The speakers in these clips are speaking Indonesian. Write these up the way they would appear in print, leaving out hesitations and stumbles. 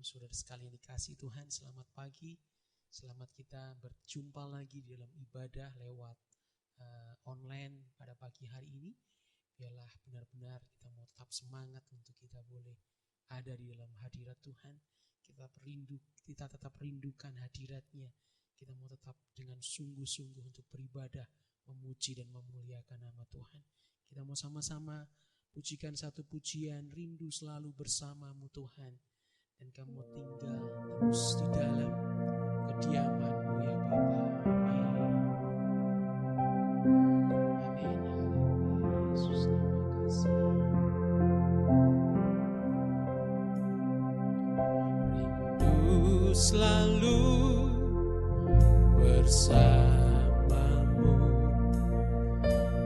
saudara sekalian dikasih Tuhan, selamat pagi. Selamat kita berjumpa lagi di dalam ibadah lewat online pada pagi hari ini. Biarlah benar-benar kita mau tetap semangat untuk kita boleh ada di dalam hadirat Tuhan. Kita tetap rindukan hadiratnya. Kita mau tetap dengan sungguh-sungguh untuk beribadah, memuji dan memuliakan nama Tuhan. Kita mau sama-sama pujikan satu pujian, rindu selalu bersamamu Tuhan. Dan kamu tinggal terus di dalam kediaman-Mu ya Bapa. Amin. Amin. Yesus, terima kasih. Rindu selalu bersamamu,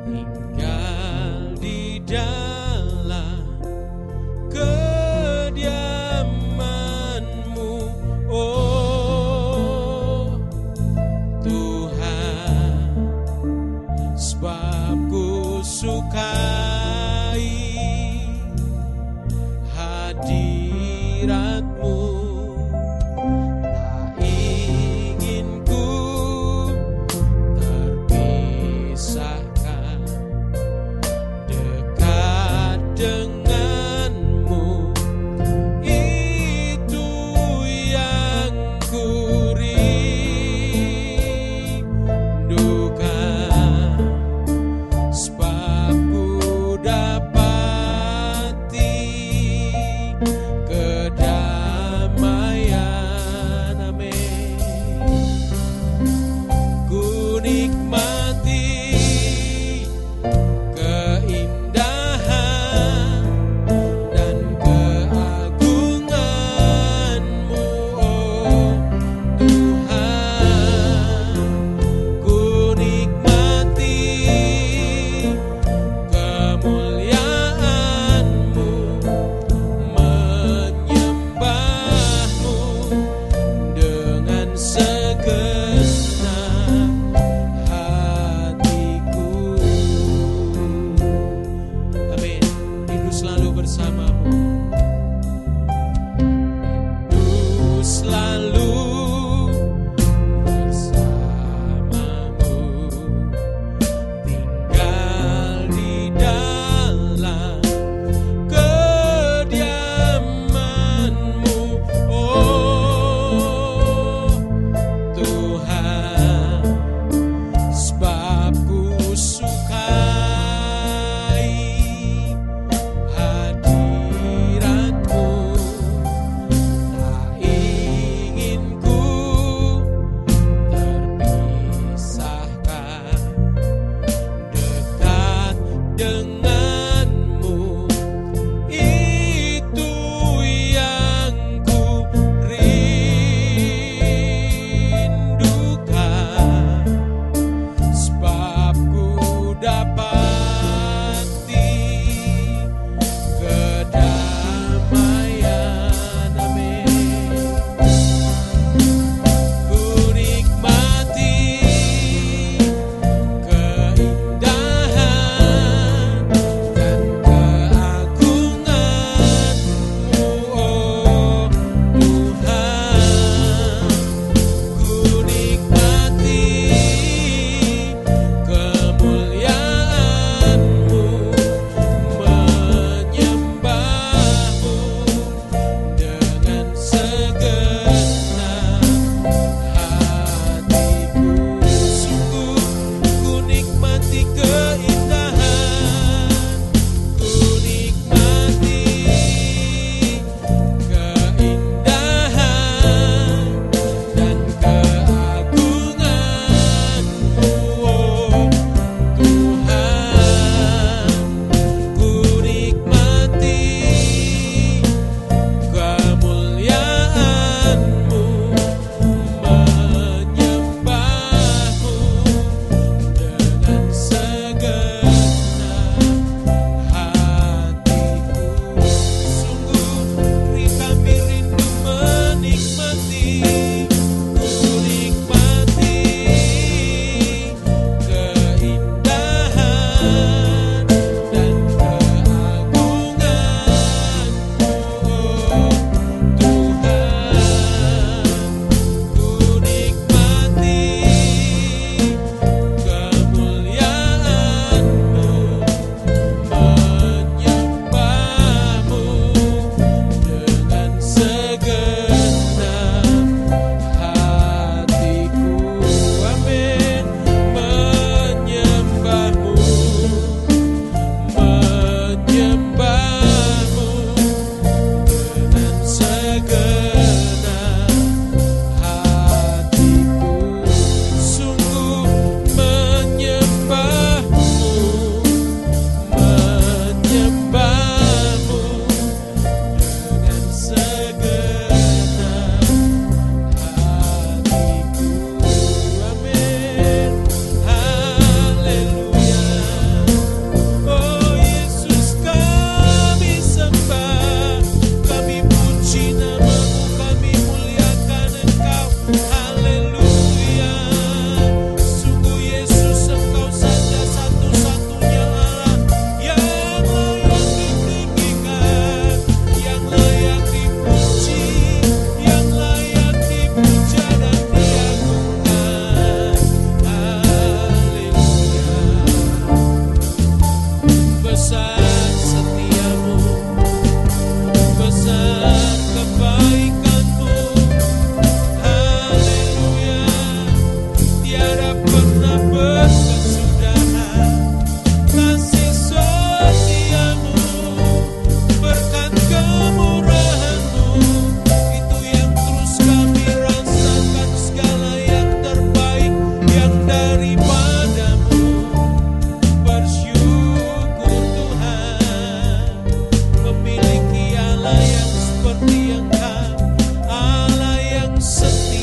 tinggal di dalam kediaman-Mu, oh Tuhan, sebab ku sukai hadirat-Mu. Tak ingin ku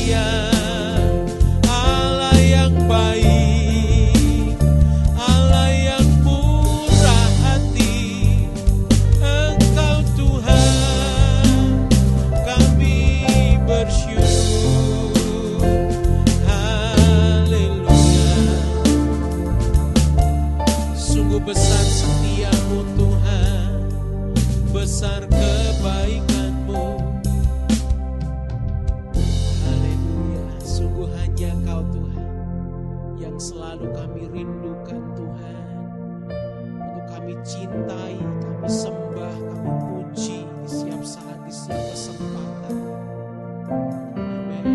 setia, Allah yang baik, Allah yang murah hati. Engkau Tuhan, kami bersyukur. Haleluya. Sungguh besar setiamu Tuhan, besar kebaikanmu. Haleluya. Sungguh hanya Kau Tuhan yang selalu kami rindukan Tuhan, untuk kami cintai, kami sembah, kami puji di setiap saat, di setiap kesempatan. Amin.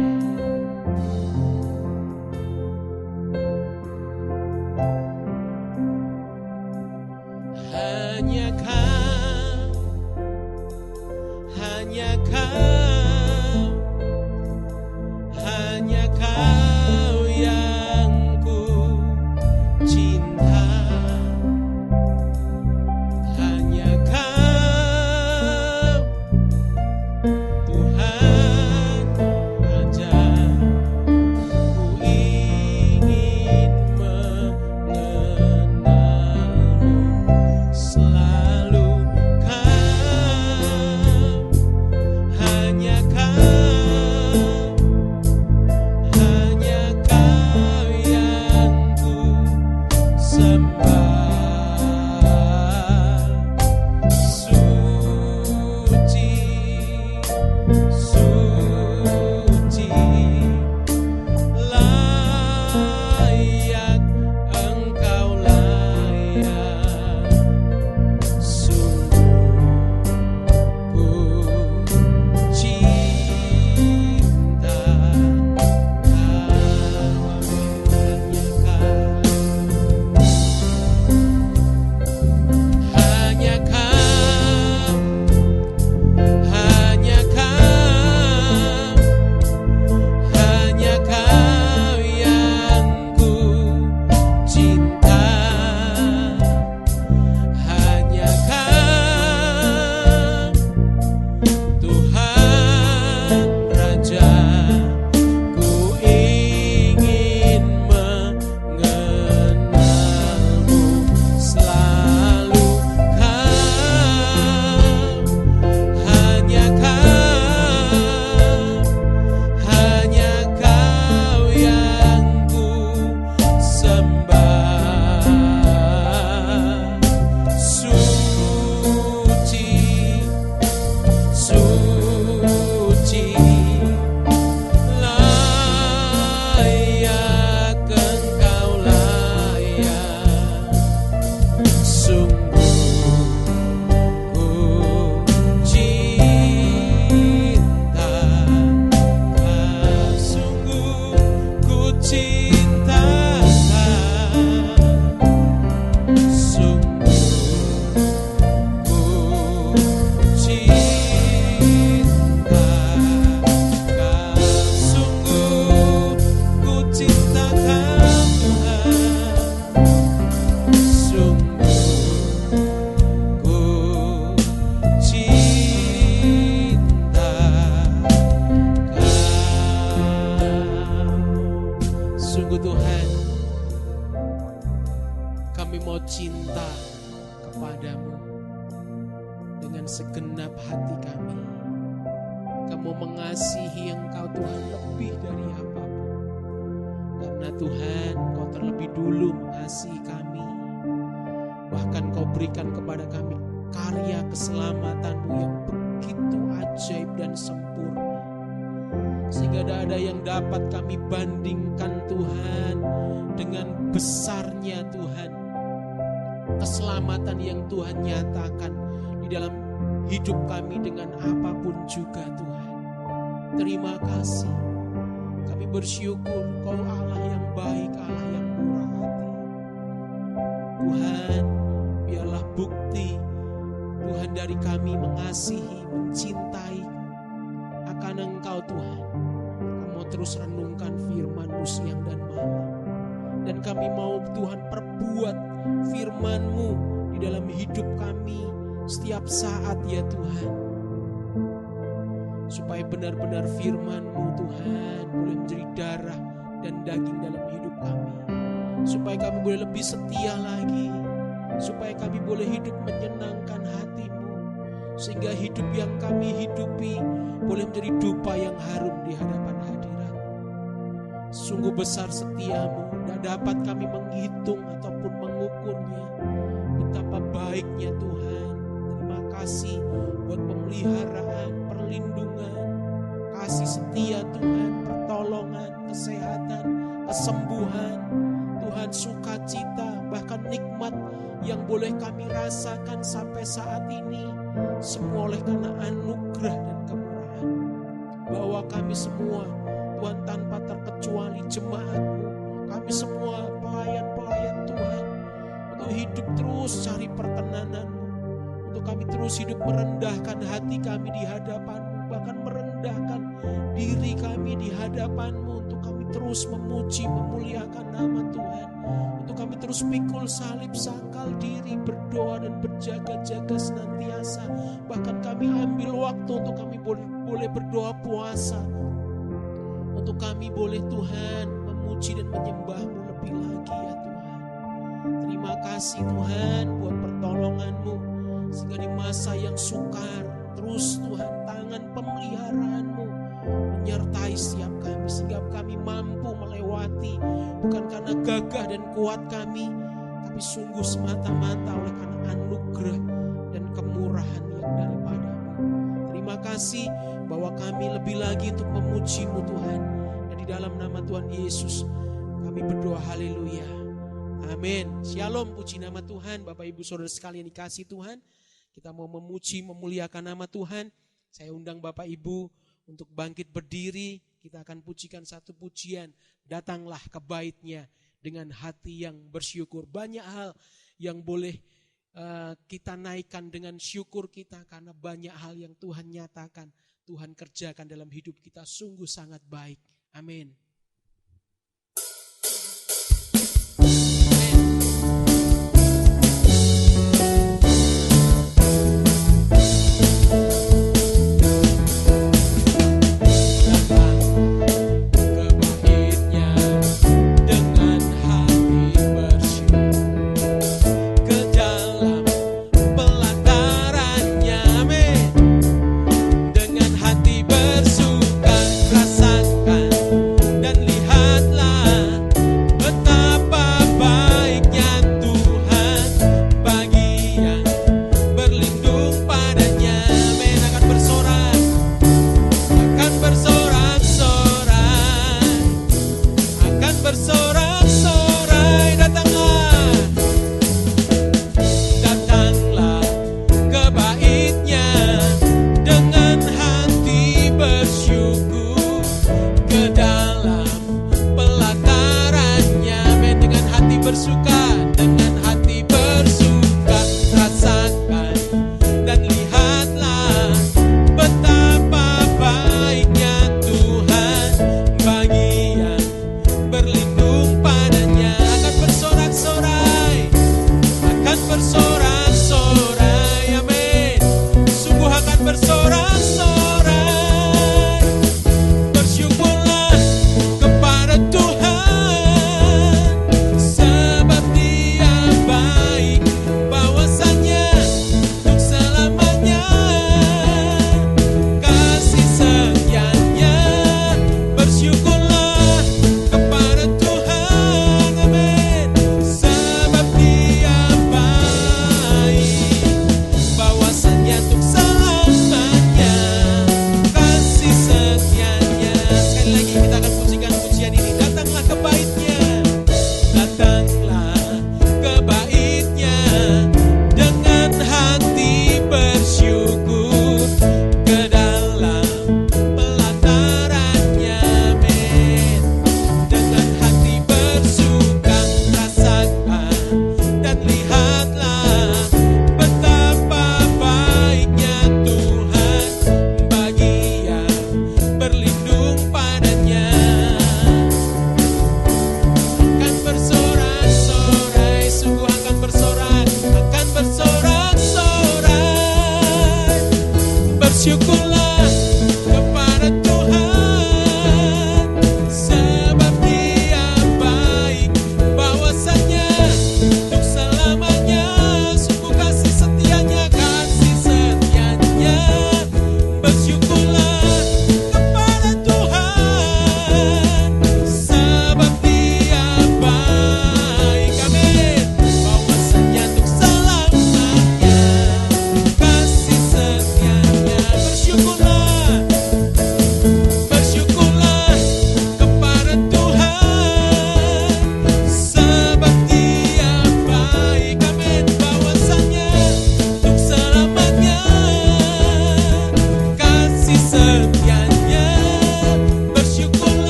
Hanya Kau, hanya Kau, hanya Kau yang ku cinta. Hanya Kau, Tuhan Raja, ku ingin mengenalmu selalu. Kau, hanya Kau, hanya Kau yang ku sembah. Suci, suci, layak Engkau layak. Sungguh ku cinta Kau. Hanya Kau, hanya Kau, hanya Kau, hanya Kau yang ku cinta. Hanya Kau, Tuhan Raja, ku ingin mengenalmu selalu. Kau, hanya Kau, hanya Kau yang ku sembah. Suci, suci, layak Engkau layak. Sungguh ku cinta Kau, sungguh ku cinta Kau. Sungguh ku cinta Kau, sungguh ku cinta Kau Tuhan. Sungguh ku cinta Kau. Sungguh Tuhan, kami mau cinta kepadamu dengan segenap hati kami. Kamu mengasihi Engkau Tuhan lebih dari apapun. Karena Tuhan, Kau terlebih dulu mengasihi kami. Bahkan Kau berikan kepada kami karya keselamatan-Mu yang begitu ajaib dan sempurna. Sehingga tidak ada yang dapat kami bandingkan Tuhan dengan besarnya Tuhan keselamatan yang Tuhan nyatakan di dalam hidup kami dengan apapun juga Tuhan. Terima kasih. Kami bersyukur Kau Allah yang baik, Allah yang murah hati. Tuhan, biarlah bukti Tuhan dari kami mengasihi, mencintai akan Engkau Tuhan. Kami mau terus renungkan firman-Mu siang dan malam. Dan kami mau Tuhan perbuat firman-Mu di dalam hidup kami setiap saat ya Tuhan. Supaya benar-benar firman-Mu Tuhan boleh kami boleh lebih setia lagi, supaya kami boleh hidup menyenangkan hati-Mu, sehingga hidup yang kami hidupi boleh menjadi dupa yang harum di hadapan hadirat. Sungguh besar setia-Mu, tidak dapat kami menghitung ataupun mengukurnya. Betapa baiknya Tuhan. Terima kasih buat pemeliharaan, perlindungan, kasih setia Tuhan, pertolongan, kesehatan, kesembuhan, Tuhan, sukacita, bahkan nikmat yang boleh kami rasakan sampai saat ini, semua oleh karena anugerah dan kemurahan. Bahwa kami semua, Tuhan, tanpa terkecuali jemaat-Mu, kami semua pelayan-pelayan Tuhan, untuk hidup terus cari perkenanan-Mu, untuk kami terus hidup merendahkan hati kami di hadapan-Mu, bahkan merendahkan diri kami di hadapan-Mu, untuk kami terus memuji, memuliakan nama Tuhan, untuk kami terus pikul salib, sangkal diri, berdoa dan berjaga-jaga senantiasa. Bahkan kami ambil waktu untuk kami boleh berdoa puasa, untuk kami boleh Tuhan memuji dan menyembah-Mu lebih lagi ya Tuhan. Terima kasih Tuhan buat pertolongan-Mu, sehingga di masa yang sukar terus Tuhan tangan pemeliharaan-Mu menyertai setiap kami, sehingga kami mampu melewati, bukan karena gagah dan kuat kami, tapi sungguh semata-mata oleh karena anugerah dan kemurahan yang daripada-Mu. Terima kasih bahwa kami lebih lagi untuk memuji-Mu Tuhan, dan di dalam nama Tuhan Yesus kami berdoa, haleluya, amin. Shalom, puji nama Tuhan. Bapak Ibu Saudara sekalian dikasih Tuhan, kita mau memuji, memuliakan nama Tuhan. Saya undang Bapak Ibu untuk bangkit berdiri. Kita akan pujikan satu pujian, datanglah ke bait-Nya dengan hati yang bersyukur. Banyak hal yang boleh kita naikkan dengan syukur kita, karena banyak hal yang Tuhan nyatakan, Tuhan kerjakan dalam hidup kita, sungguh sangat baik. Amin. Dengan hati bersuka, rasakan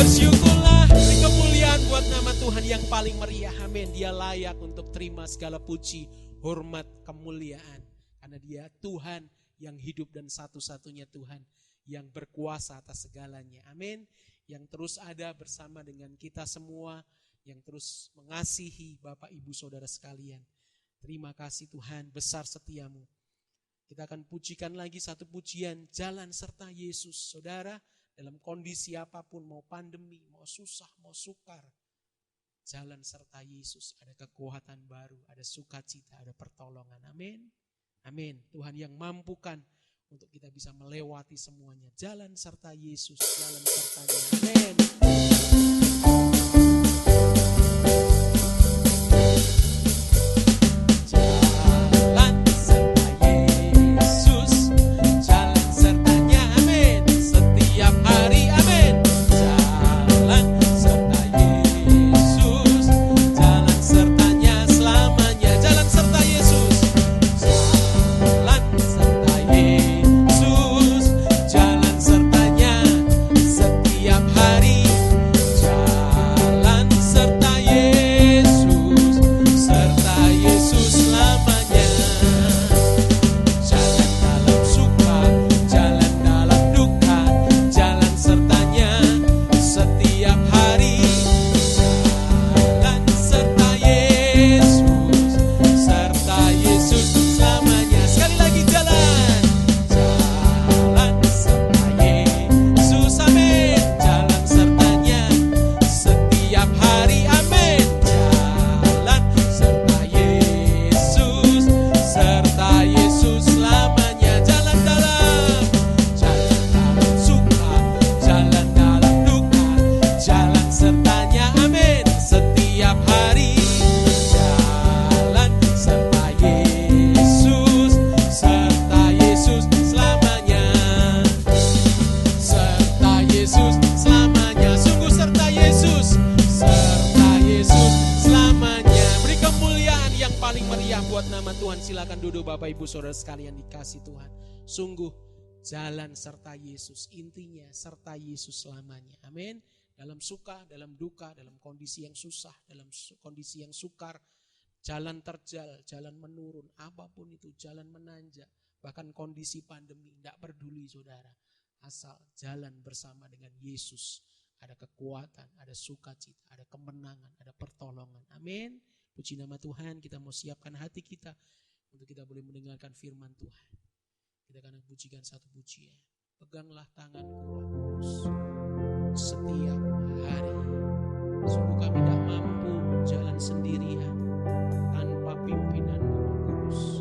Bersyukurlah, beri kemuliaan buat nama Tuhan yang paling meriah. Amin. Dia layak untuk terima segala puji, hormat, kemuliaan. Karena dia Tuhan yang hidup dan satu-satunya Tuhan yang berkuasa atas segalanya. Amin. Yang terus ada bersama dengan kita semua, yang terus mengasihi Bapak Ibu Saudara sekalian. Terima kasih Tuhan, besar setiamu. Kita akan pujikan lagi satu pujian, Jalan Serta Yesus. Saudara, dalam kondisi apapun, mau pandemi, mau susah, mau sukar, jalan serta Yesus. Ada kekuatan baru, ada sukacita, ada pertolongan. Amin. Amin. Tuhan yang mampukan untuk kita bisa melewati semuanya. Jalan serta Yesus, jalan sertanya. Amin. Saudara sekalian dikasih Tuhan, sungguh jalan serta Yesus, intinya serta Yesus selamanya. Amin. Dalam suka, dalam duka, dalam kondisi yang susah, dalam kondisi yang sukar, jalan terjal, jalan menurun, apapun itu, jalan menanjak, bahkan kondisi pandemi, tidak peduli saudara, asal jalan bersama dengan Yesus. Ada kekuatan, ada sukacita, ada kemenangan, ada pertolongan. Amin. Puji nama Tuhan. Kita mau siapkan hati kita untuk kita boleh mendengarkan firman Tuhan. Kita akan pujikan satu pujian. Peganglah tanganku Roh Kudus setiap hari. Sungguh kami tidak mampu jalan sendirian tanpa pimpinan-Mu Roh Kudus.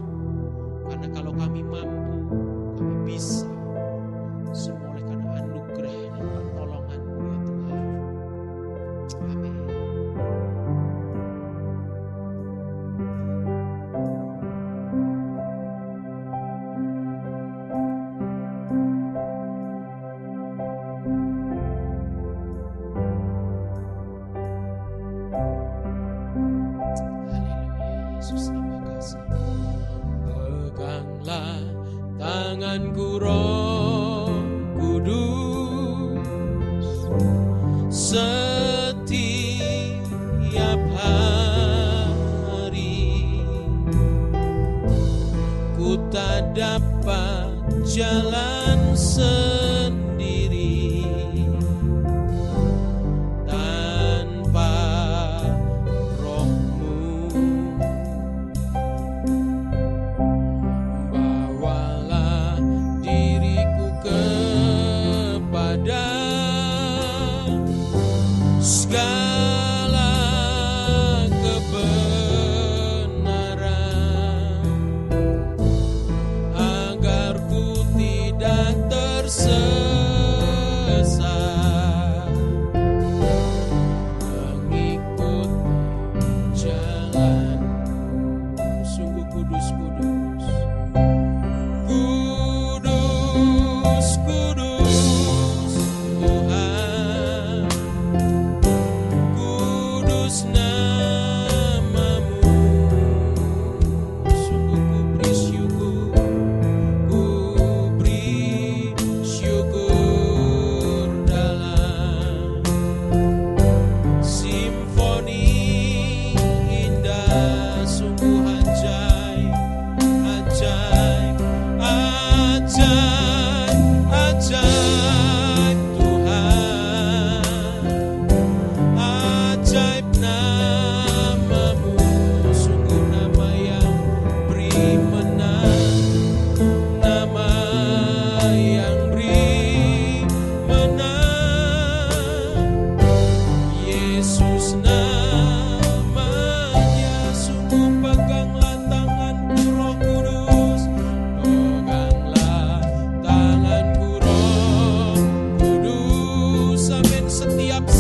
Karena kalau kami mampu, kami bisa. Semua oleh karena anugerah dan pertolongan-Mu ya Tuhan. Amin. Tanganku Roh Kudus setiap hari, ku tak dapat jalan sendiri tanpa Roh-Mu. Bawalah diriku kepada segala kebenaran, agar ku tidak tersesat, mengikuti jalan. Sungguh kudus-kudus, kudus-kudus Tuhan,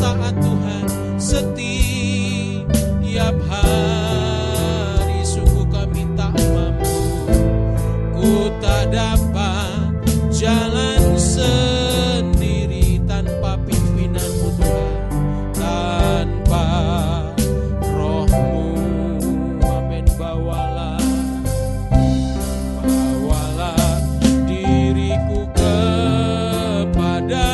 saat Tuhan, setiap hari sungguh kami tak mampu, ku tak dapat jalan sendiri tanpa pimpinan-Mu Tuhan, tanpa Roh-Mu. Amin. Bawalah diriku kepada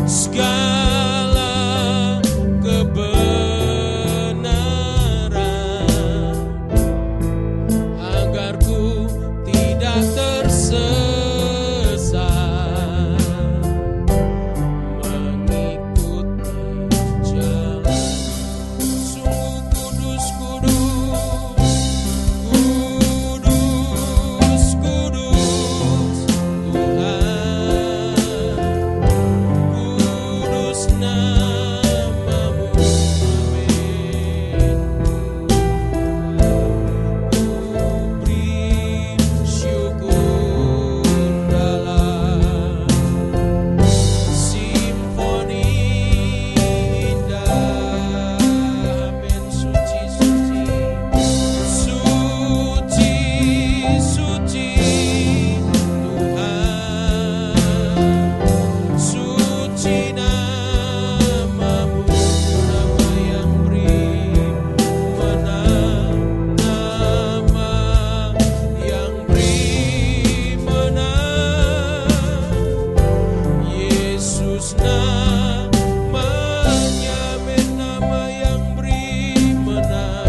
segala kebenaran, agar ku tidak tersesat, mengikuti jalan. Sungguh kudus, kudus, kudus, kudus Tuhan, kudus nama-Mu. Amin. Ku beri syukur dalam simfoni indah. Amin. Suci, suci, suci, suci Tuhan, suci nama-Mu, nama yang beri menang, nama yang beri menang. Yesus namanya, amin, nama yang beri menang,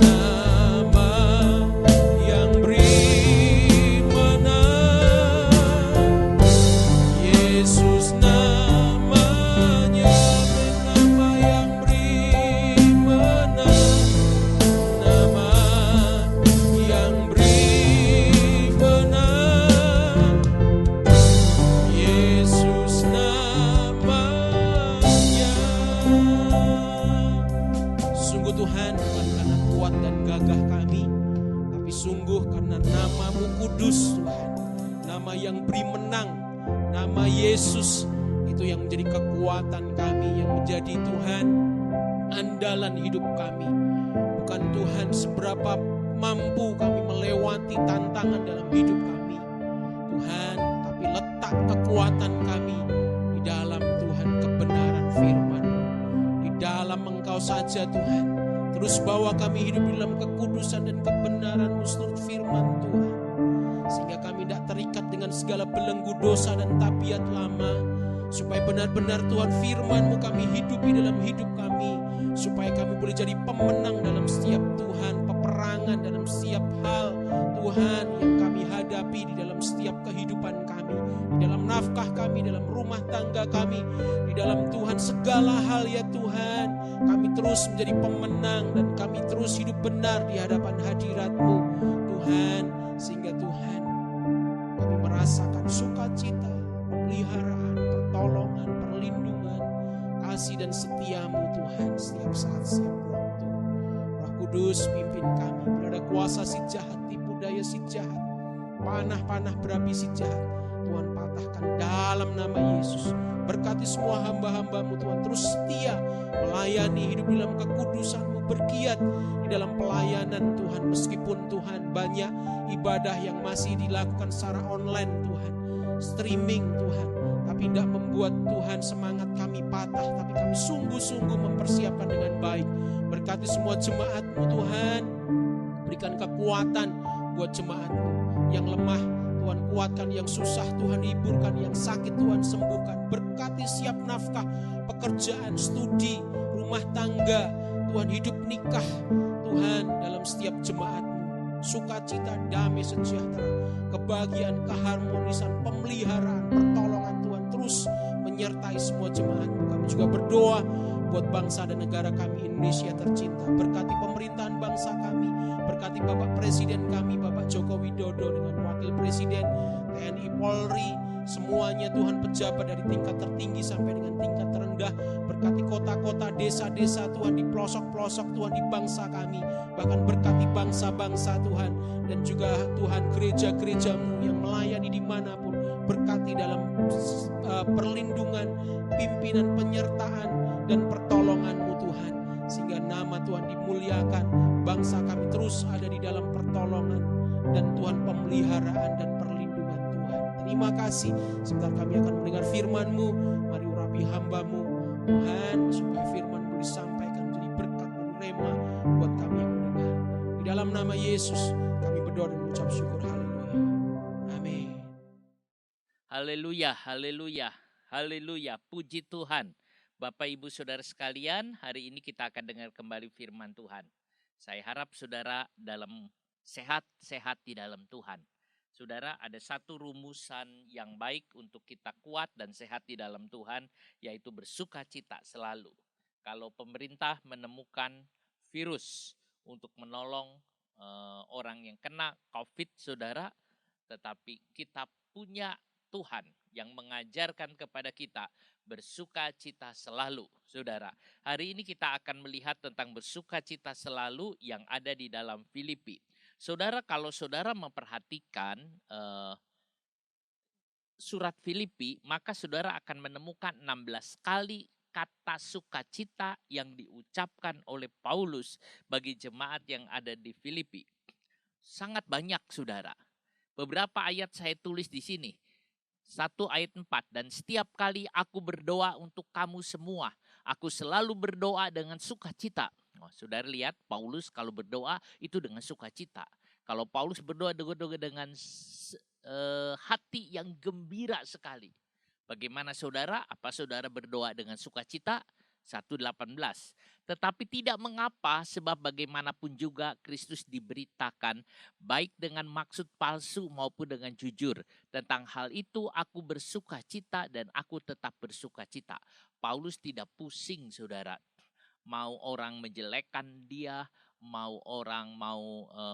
nama yang beri menang. Yesus namanya, amin, nama yang beri menang, nama yang beri menang. Yesus namanya. Sungguh Tuhan, bukan karena kuat dan gagah kami, tapi sungguh karena nama-Mu kudus Tuhan, nama yang beri menang, nama Yesus itu yang menjadi kekuatan kami, yang menjadi Tuhan andalan hidup kami. Bukan Tuhan seberapa mampu kami melewati tantangan dalam hidup kami Tuhan, tapi letak kekuatan kami di dalam Tuhan kebenaran firman-Mu. Di dalam Engkau saja Tuhan. Terus bawa kami hidup di dalam kekudusan dan kebenaran-Mu menurut firman Tuhan, sehingga kami tidak terikat dengan segala belenggu dosa dan tabiat lama, supaya benar-benar Tuhan firman-Mu kami hidupi dalam hidup kami, supaya kami boleh jadi pemenang dalam setiap Tuhan peperangan, dalam setiap hal Tuhan yang kami hadapi di dalam setiap kehidupan kami, di dalam nafkah kami, dalam rumah tangga kami, di dalam Tuhan segala hal ya Tuhan. Kami terus menjadi pemenang dan kami terus hidup benar di hadapan hadirat-Mu Tuhan, sehingga Tuhan kami merasakan sukacita, pemeliharaan, pertolongan, perlindungan, kasih dan setia-Mu Tuhan setiap saat, setiap waktu. Roh Kudus pimpin kami. Bila ada kuasa si jahat, tipu daya si jahat, panah-panah berapi si jahat, Tuhan patahkan dalam nama Yesus. Berkati semua hamba-hamba-Mu Tuhan, terus setia melayani, hidup dalam kekudusan-Mu, bergiat di dalam pelayanan Tuhan. Meskipun Tuhan banyak ibadah yang masih dilakukan secara online Tuhan, streaming Tuhan, tapi tidak membuat Tuhan semangat kami patah, tapi kami sungguh-sungguh mempersiapkan dengan baik. Berkati semua jemaat-Mu Tuhan, berikan kekuatan buat jemaat-Mu yang lemah Tuhan kuatkan, yang susah Tuhan hiburkan, yang sakit Tuhan sembuhkan. Berkati siap nafkah, pekerjaan, studi, rumah tangga Tuhan, hidup nikah Tuhan dalam setiap jemaat-Mu. Sukacita, damai, sejahtera, kebahagiaan, keharmonisan, pemeliharaan, pertolongan Tuhan terus menyertai semua jemaat-Mu. Kami juga berdoa buat bangsa dan negara kami Indonesia tercinta. Berkati pemerintahan bangsa kami, berkati Bapak Presiden kami, Bapak Joko Widodo dengan Wakil Presiden, TNI, Polri, semuanya Tuhan, pejabat dari tingkat tertinggi sampai dengan tingkat terendah. Berkati kota-kota, desa-desa Tuhan, di pelosok-pelosok Tuhan, di bangsa kami. Bahkan berkati bangsa-bangsa Tuhan, dan juga Tuhan gereja-gereja-Mu yang melayani dimanapun. Berkati dalam perlindungan, pimpinan, penyertaan, dan pertolongan-Mu Tuhan. Sehingga nama Tuhan dimuliakan, bangsa kami terus ada di dalam pertolongan dan Tuhan pemeliharaan dan perlindungan Tuhan. Terima kasih. Sebentar kami akan mendengar firman-Mu. Mari urapi hamba-Mu Tuhan, supaya firman-Mu disampaikan menjadi berkat dan rema buat kami yang mendengar. Di dalam nama Yesus kami berdoa dan mengucap syukur. Haleluya. Amin. Haleluya, haleluya, haleluya. Puji Tuhan. Bapak, Ibu, Saudara sekalian, hari ini kita akan dengar kembali firman Tuhan. Saya harap saudara dalam sehat-sehat di dalam Tuhan. Saudara, ada satu rumusan yang baik untuk kita kuat dan sehat di dalam Tuhan, yaitu bersukacita selalu. Kalau pemerintah menemukan virus untuk menolong orang yang kena COVID, saudara, tetapi kita punya Tuhan yang mengajarkan kepada kita bersukacita selalu, saudara. Hari ini kita akan melihat tentang bersukacita selalu yang ada di dalam Filipi. Saudara, kalau saudara memperhatikan surat Filipi, maka saudara akan menemukan 16 kali kata sukacita yang diucapkan oleh Paulus bagi jemaat yang ada di Filipi. Sangat banyak, saudara. Beberapa ayat saya tulis di sini. 1 ayat 4, dan setiap kali aku berdoa untuk kamu semua, aku selalu berdoa dengan sukacita. Saudara lihat, Paulus kalau berdoa itu dengan sukacita. Kalau Paulus berdoa dengan hati yang gembira sekali. Bagaimana saudara? Apa saudara berdoa dengan sukacita? 1:18. Tetapi tidak mengapa, sebab bagaimanapun juga Kristus diberitakan baik dengan maksud palsu maupun dengan jujur. Tentang hal itu aku bersukacita dan aku tetap bersukacita. Paulus tidak pusing, saudara. Mau orang menjelekkan dia, mau orang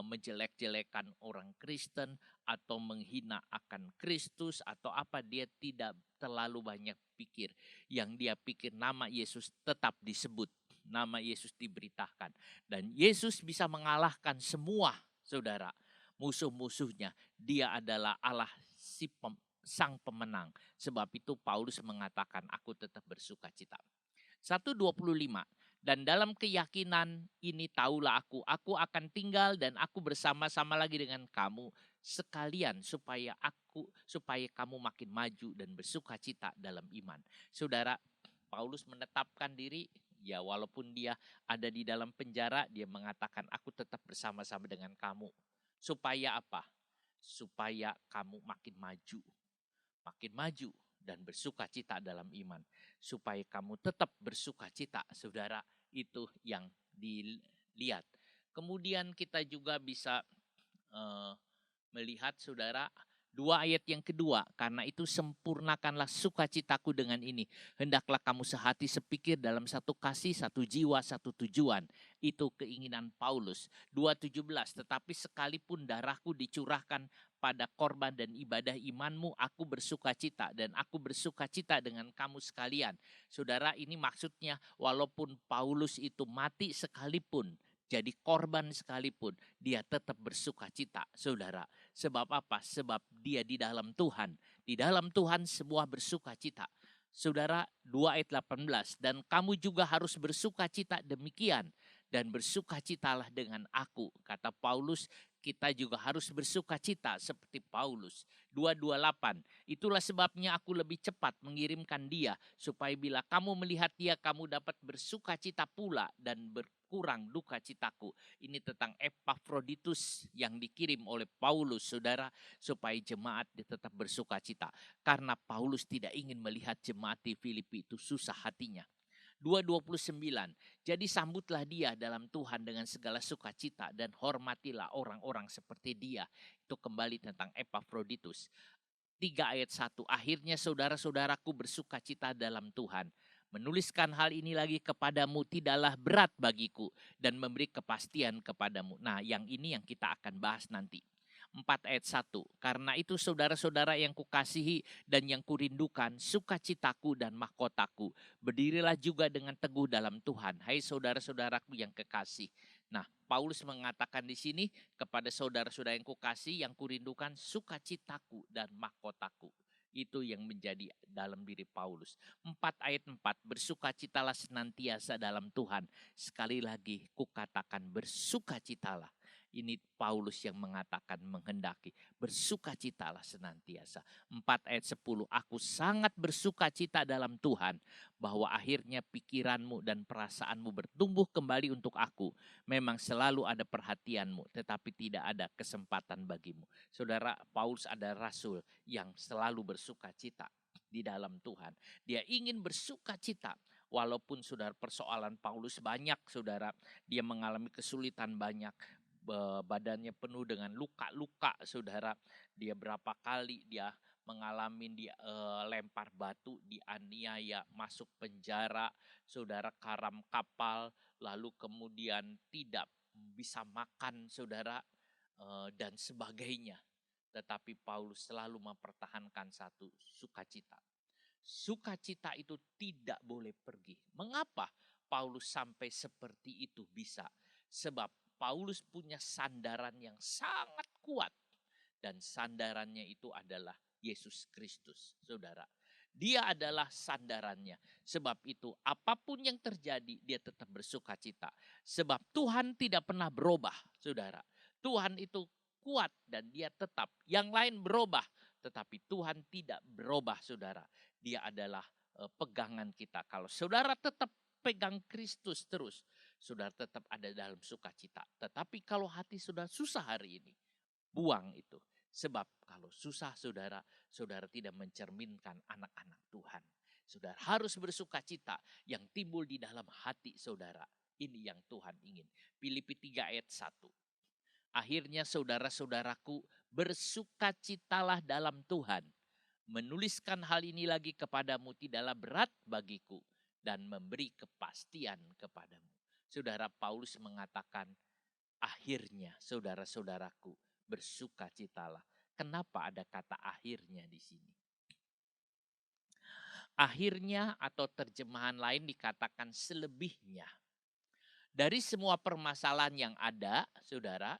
menjelek-jelekan orang Kristen atau menghina akan Kristus atau apa, dia tidak terlalu banyak pikir. Yang dia pikir nama Yesus tetap disebut, nama Yesus diberitakan, dan Yesus bisa mengalahkan semua, saudara, musuh-musuhnya. Dia adalah Allah sang pemenang. Sebab itu Paulus mengatakan aku tetap bersukacita. 1:25, dan dalam keyakinan ini tahulah aku akan tinggal dan aku bersama-sama lagi dengan kamu sekalian supaya kamu makin maju dan bersukacita dalam iman. Saudara, Paulus menetapkan diri, ya walaupun dia ada di dalam penjara, dia mengatakan aku tetap bersama-sama dengan kamu. Supaya apa? Supaya kamu makin maju dan bersukacita dalam iman. Supaya kamu tetap bersukacita, saudara, itu yang dilihat. Kemudian kita juga bisa melihat, saudara, 2 ayat yang kedua, karena itu sempurnakanlah sukacitaku dengan ini. Hendaklah kamu sehati sepikir dalam satu kasih, satu jiwa, satu tujuan. Itu keinginan Paulus. 2:17, tetapi sekalipun darahku dicurahkan pada korban dan ibadah imanmu, aku bersukacita dan aku bersukacita dengan kamu sekalian. Saudara, ini maksudnya walaupun Paulus itu mati sekalipun, jadi korban sekalipun, dia tetap bersukacita, saudara. Sebab apa? Sebab dia di dalam Tuhan. Di dalam Tuhan semua bersukacita. Saudara, 2 ayat 18, dan kamu juga harus bersukacita demikian. Dan bersukacitalah dengan aku. Kata Paulus, kita juga harus bersukacita seperti Paulus. 2:28, itulah sebabnya aku lebih cepat mengirimkan dia, supaya bila kamu melihat dia, kamu dapat bersukacita pula dan berkurang duka citaku. Ini tentang Epafroditus yang dikirim oleh Paulus, saudara, supaya jemaat tetap bersukacita. Karena Paulus tidak ingin melihat jemaat di Filipi itu susah hatinya. 2:29, jadi sambutlah dia dalam Tuhan dengan segala sukacita dan hormatilah orang-orang seperti dia. Itu kembali tentang Epafroditus. 3 ayat 1, akhirnya saudara-saudaraku bersukacita dalam Tuhan. Menuliskan hal ini lagi kepadamu tidaklah berat bagiku dan memberi kepastian kepadamu. Nah, yang ini yang kita akan bahas nanti. 4 ayat 1, karena itu saudara-saudara yang kukasihi dan yang kurindukan, sukacitaku dan mahkotaku, berdirilah juga dengan teguh dalam Tuhan, hai saudara-saudaraku yang kekasih. Nah, Paulus mengatakan di sini kepada saudara-saudara yang kukasih, yang kurindukan, sukacitaku dan mahkotaku. Itu yang menjadi dalam diri Paulus. 4 ayat 4, bersukacitalah senantiasa dalam Tuhan. Sekali lagi kukatakan bersukacitalah. Ini Paulus yang mengatakan menghendaki bersukacitalah senantiasa. 4 ayat 10, aku sangat bersukacita dalam Tuhan bahwa akhirnya pikiranmu dan perasaanmu bertumbuh kembali untuk aku. Memang selalu ada perhatianmu, tetapi tidak ada kesempatan bagimu. Saudara, Paulus ada rasul yang selalu bersukacita di dalam Tuhan. Dia ingin bersukacita. Walaupun saudara persoalan Paulus banyak, saudara, dia mengalami kesulitan banyak. Badannya penuh dengan luka-luka, saudara. Dia berapa kali dia mengalami lempar batu, dianiaya, masuk penjara, saudara, karam kapal, lalu kemudian tidak bisa makan, saudara, dan sebagainya. Tetapi Paulus selalu mempertahankan satu sukacita. Sukacita itu tidak boleh pergi. Mengapa Paulus sampai seperti itu bisa? Sebab Paulus punya sandaran yang sangat kuat. Dan sandarannya itu adalah Yesus Kristus, saudara. Dia adalah sandarannya. Sebab itu apapun yang terjadi dia tetap bersukacita. Sebab Tuhan tidak pernah berubah, saudara. Tuhan itu kuat dan dia tetap. Yang lain berubah, tetapi Tuhan tidak berubah, saudara. Dia adalah pegangan kita. Kalau saudara tetap pegang Kristus terus, saudara tetap ada dalam sukacita. Tetapi kalau hati saudara susah hari ini, buang itu. Sebab kalau susah, saudara, saudara tidak mencerminkan anak-anak Tuhan. Saudara harus bersukacita yang timbul di dalam hati saudara. Ini yang Tuhan ingin. Filipi 3 ayat 1. Akhirnya saudara-saudaraku, bersukacitalah dalam Tuhan. Menuliskan hal ini lagi kepadamu tidaklah berat bagiku dan memberi kepastian kepadamu. Saudara, Paulus mengatakan, akhirnya saudara-saudaraku, bersukacitalah. Kenapa ada kata akhirnya di sini? Akhirnya atau terjemahan lain dikatakan selebihnya. Dari semua permasalahan yang ada, saudara,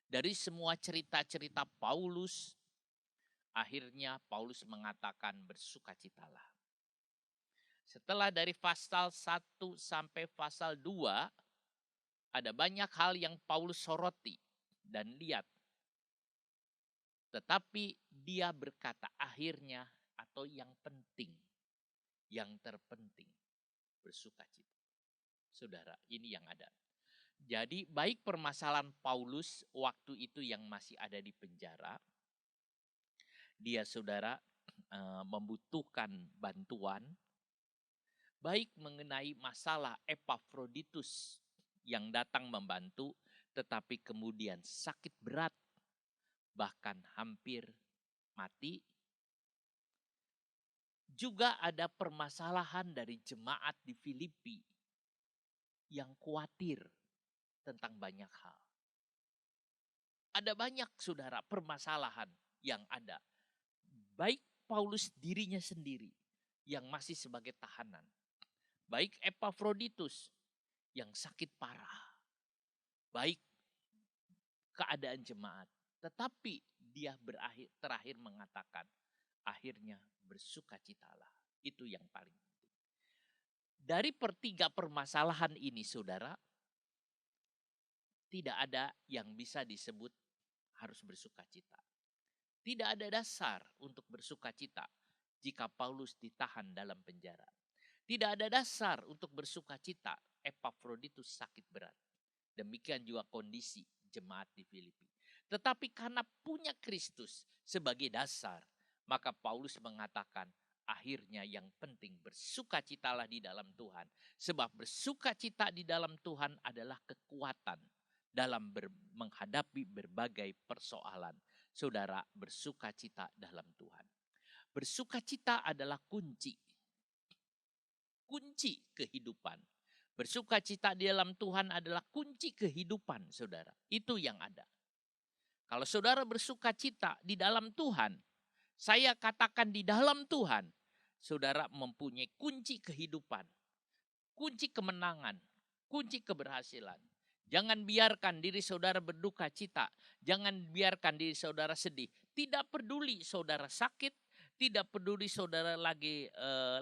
dari semua cerita-cerita Paulus, akhirnya Paulus mengatakan bersukacitalah. Setelah dari pasal 1 sampai pasal 2, ada banyak hal yang Paulus soroti dan lihat. Tetapi dia berkata akhirnya atau yang penting, yang terpenting, bersukacita. Saudara, ini yang ada. Jadi baik permasalahan Paulus waktu itu yang masih ada di penjara, dia saudara membutuhkan bantuan, baik mengenai masalah Epafroditus yang datang membantu, tetapi kemudian sakit berat, bahkan hampir mati. Juga ada permasalahan dari jemaat di Filipi yang khawatir tentang banyak hal. Ada banyak saudara permasalahan yang ada. Baik Paulus dirinya sendiri yang masih sebagai tahanan. Baik Epafroditus yang sakit parah. Baik keadaan jemaat. Tetapi dia terakhir mengatakan, akhirnya bersukacitalah. Itu yang paling penting. Dari pertiga permasalahan ini saudara, tidak ada yang bisa disebut harus bersukacita. Tidak ada dasar untuk bersukacita jika Paulus ditahan dalam penjara. Tidak ada dasar untuk bersukacita Epafroditus sakit berat. Demikian juga kondisi jemaat di Filipi. Tetapi karena punya Kristus sebagai dasar, maka Paulus mengatakan akhirnya yang penting bersukacitalah di dalam Tuhan. Sebab bersukacita di dalam Tuhan adalah kekuatan dalam menghadapi berbagai persoalan. Saudara, bersukacita dalam Tuhan. Bersukacita adalah kunci kehidupan. Bersukacita di dalam Tuhan adalah kunci kehidupan, saudara. Itu yang ada. Kalau saudara bersukacita di dalam Tuhan, saya katakan di dalam Tuhan, saudara mempunyai kunci kehidupan, kunci kemenangan, kunci keberhasilan. Jangan biarkan diri saudara berduka cita. Jangan biarkan diri saudara sedih. Tidak peduli saudara sakit, Tidak peduli saudara lagi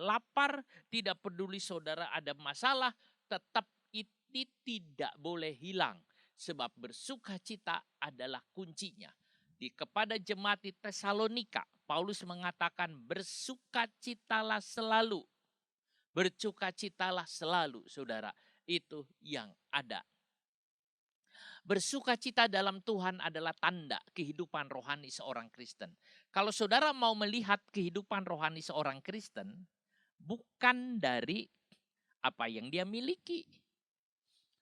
lapar, tidak peduli saudara ada masalah, tetap ini tidak boleh hilang. Sebab bersukacita adalah kuncinya. Kepada jemaat di Tesalonika, Paulus mengatakan bersukacitalah selalu. Bersukacitalah selalu, saudara. Itu yang ada. Bersukacita dalam Tuhan adalah tanda kehidupan rohani seorang Kristen. Kalau saudara mau melihat kehidupan rohani seorang Kristen, bukan dari apa yang dia miliki.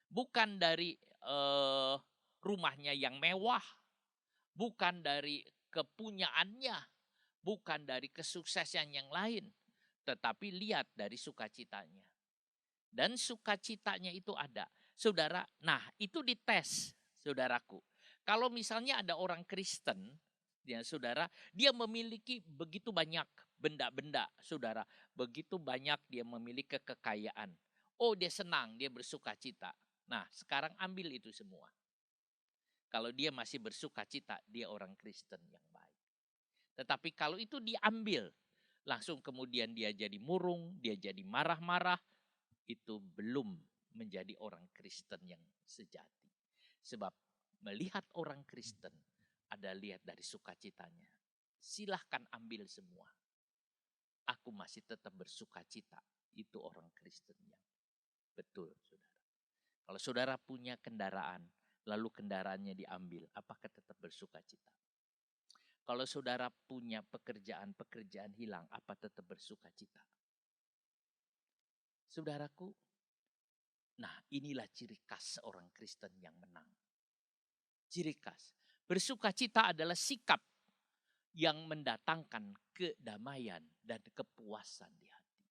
Bukan dari rumahnya yang mewah. Bukan dari kepunyaannya. Bukan dari kesuksesan yang lain. Tetapi lihat dari sukacitanya. Dan sukacitanya itu ada. Saudara, nah itu dites, saudaraku. Kalau misalnya ada orang Kristen, ya saudara, dia memiliki begitu banyak benda-benda, saudara. Begitu banyak dia memiliki kekayaan. Oh, dia senang, dia bersukacita. Nah, sekarang ambil itu semua. Kalau dia masih bersukacita, dia orang Kristen yang baik. Tetapi kalau itu diambil, langsung kemudian dia jadi murung, dia jadi marah-marah, itu belum menjadi orang Kristen yang sejati. Sebab melihat orang Kristen ada lihat dari sukacitanya. Silahkan ambil semua. Aku masih tetap bersukacita. Itu orang Kristen yang betul, saudara. Kalau saudara punya kendaraan, lalu kendaraannya diambil, apakah tetap bersukacita? Kalau saudara punya pekerjaan hilang, apa tetap bersukacita? Saudaraku, nah inilah ciri khas seorang Kristen yang menang. Ciri khas. Bersukacita adalah sikap yang mendatangkan kedamaian dan kepuasan di hati.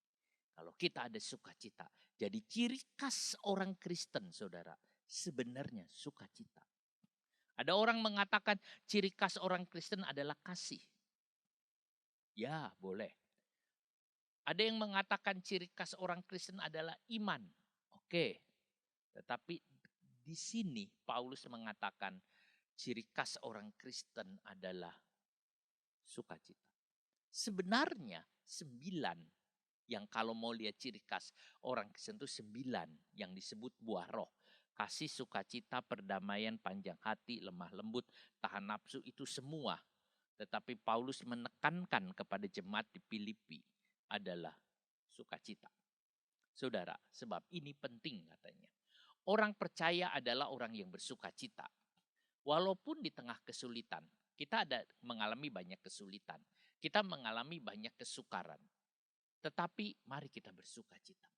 Kalau kita ada sukacita. Jadi ciri khas orang Kristen, saudara, sebenarnya sukacita. Ada orang mengatakan ciri khas orang Kristen adalah kasih. Ya, boleh. Ada yang mengatakan ciri khas orang Kristen adalah iman. Oke. Tetapi di sini Paulus mengatakan ciri khas orang Kristen adalah sukacita. Sebenarnya 9 yang kalau mau lihat ciri khas orang Kristen itu 9 yang disebut buah roh. Kasih, sukacita, perdamaian, panjang hati, lemah lembut, tahan nafsu, itu semua. Tetapi Paulus menekankan kepada jemaat di Filipi adalah sukacita. Saudara, sebab ini penting katanya. Orang percaya adalah orang yang bersukacita. Walaupun di tengah kesulitan, kita ada mengalami banyak kesulitan. Kita mengalami banyak kesukaran. Tetapi mari kita bersukacita.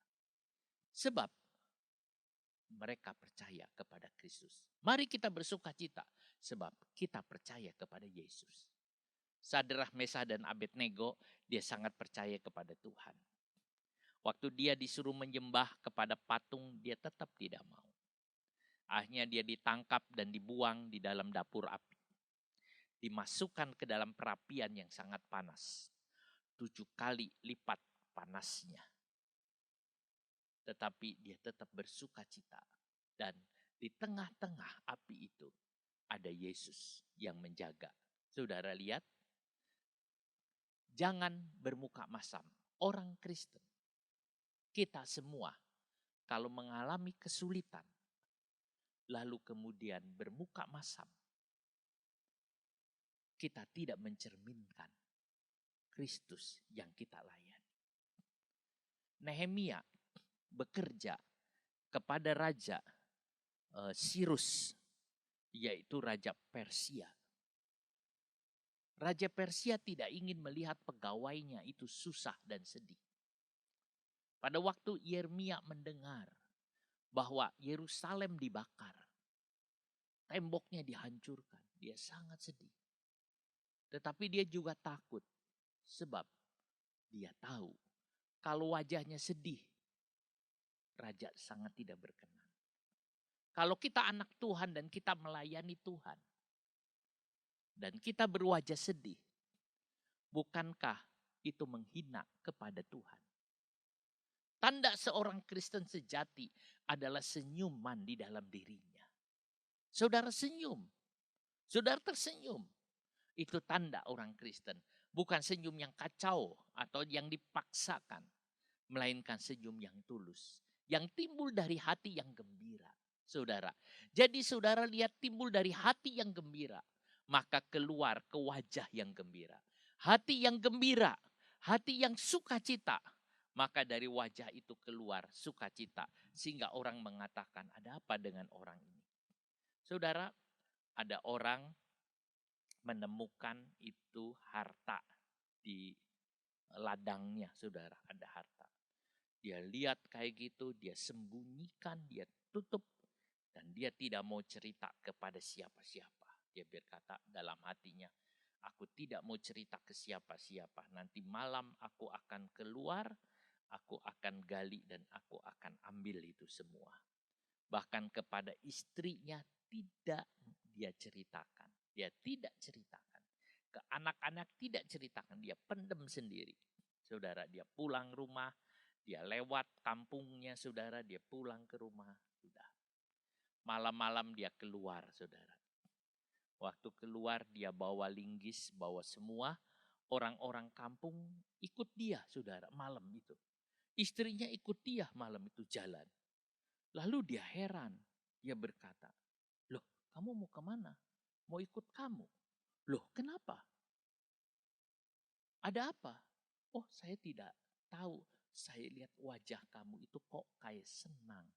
Sebab mereka percaya kepada Kristus. Mari kita bersukacita sebab kita percaya kepada Yesus. Sadrah, Mesah dan Abednego, dia sangat percaya kepada Tuhan. Waktu dia disuruh menyembah kepada patung, dia tetap tidak mau. Akhirnya dia ditangkap dan dibuang di dalam dapur api. Dimasukkan ke dalam perapian yang sangat panas. 7 kali lipat panasnya. Tetapi dia tetap bersukacita. Dan di tengah-tengah api itu ada Yesus yang menjaga. Saudara lihat, jangan bermuka masam. Orang Kristen, kita semua kalau mengalami kesulitan, lalu kemudian bermuka masam, kita tidak mencerminkan Kristus yang kita layani. Nehemia bekerja kepada Raja Sirus, yaitu Raja Persia. Raja Persia tidak ingin melihat pegawainya itu susah dan sedih. Pada waktu Yeremia mendengar bahwa Yerusalem dibakar, temboknya dihancurkan, dia sangat sedih. Tetapi dia juga takut sebab dia tahu kalau wajahnya sedih, raja sangat tidak berkenan. Kalau kita anak Tuhan dan kita melayani Tuhan dan kita berwajah sedih, bukankah itu menghina kepada Tuhan? Tanda seorang Kristen sejati adalah senyuman di dalam dirinya. Saudara senyum, saudara tersenyum. Itu tanda orang Kristen. Bukan senyum yang kacau atau yang dipaksakan, melainkan senyum yang tulus, yang timbul dari hati yang gembira, saudara. Jadi saudara lihat, timbul dari hati yang gembira, maka keluar ke wajah yang gembira. Hati yang gembira, hati yang sukacita, maka dari wajah itu keluar sukacita, sehingga orang mengatakan, ada apa dengan orang ini? Saudara, ada orang menemukan itu harta di ladangnya, saudara, ada harta. Dia lihat kayak gitu, dia sembunyikan, dia tutup, dan dia tidak mau cerita kepada siapa-siapa. Dia berkata dalam hatinya, aku tidak mau cerita ke siapa-siapa. Nanti malam aku akan keluar, aku akan gali dan aku akan ambil itu semua. Bahkan kepada istrinya tidak dia ceritakan. Dia tidak ceritakan. Ke anak-anak tidak ceritakan. Dia pendem sendiri. Saudara, dia pulang rumah. Dia lewat kampungnya, saudara. Dia pulang ke rumah. Sudah. Malam-malam dia keluar, saudara. Waktu keluar dia bawa linggis, bawa semua. Orang-orang kampung ikut dia, saudara, malam itu. Istrinya ikut dia malam itu jalan. Lalu dia heran. Dia berkata, loh, kamu mau kemana? Mau ikut kamu. Loh, kenapa? Ada apa? Oh, saya tidak tahu. Saya lihat wajah kamu itu kok kayak senang.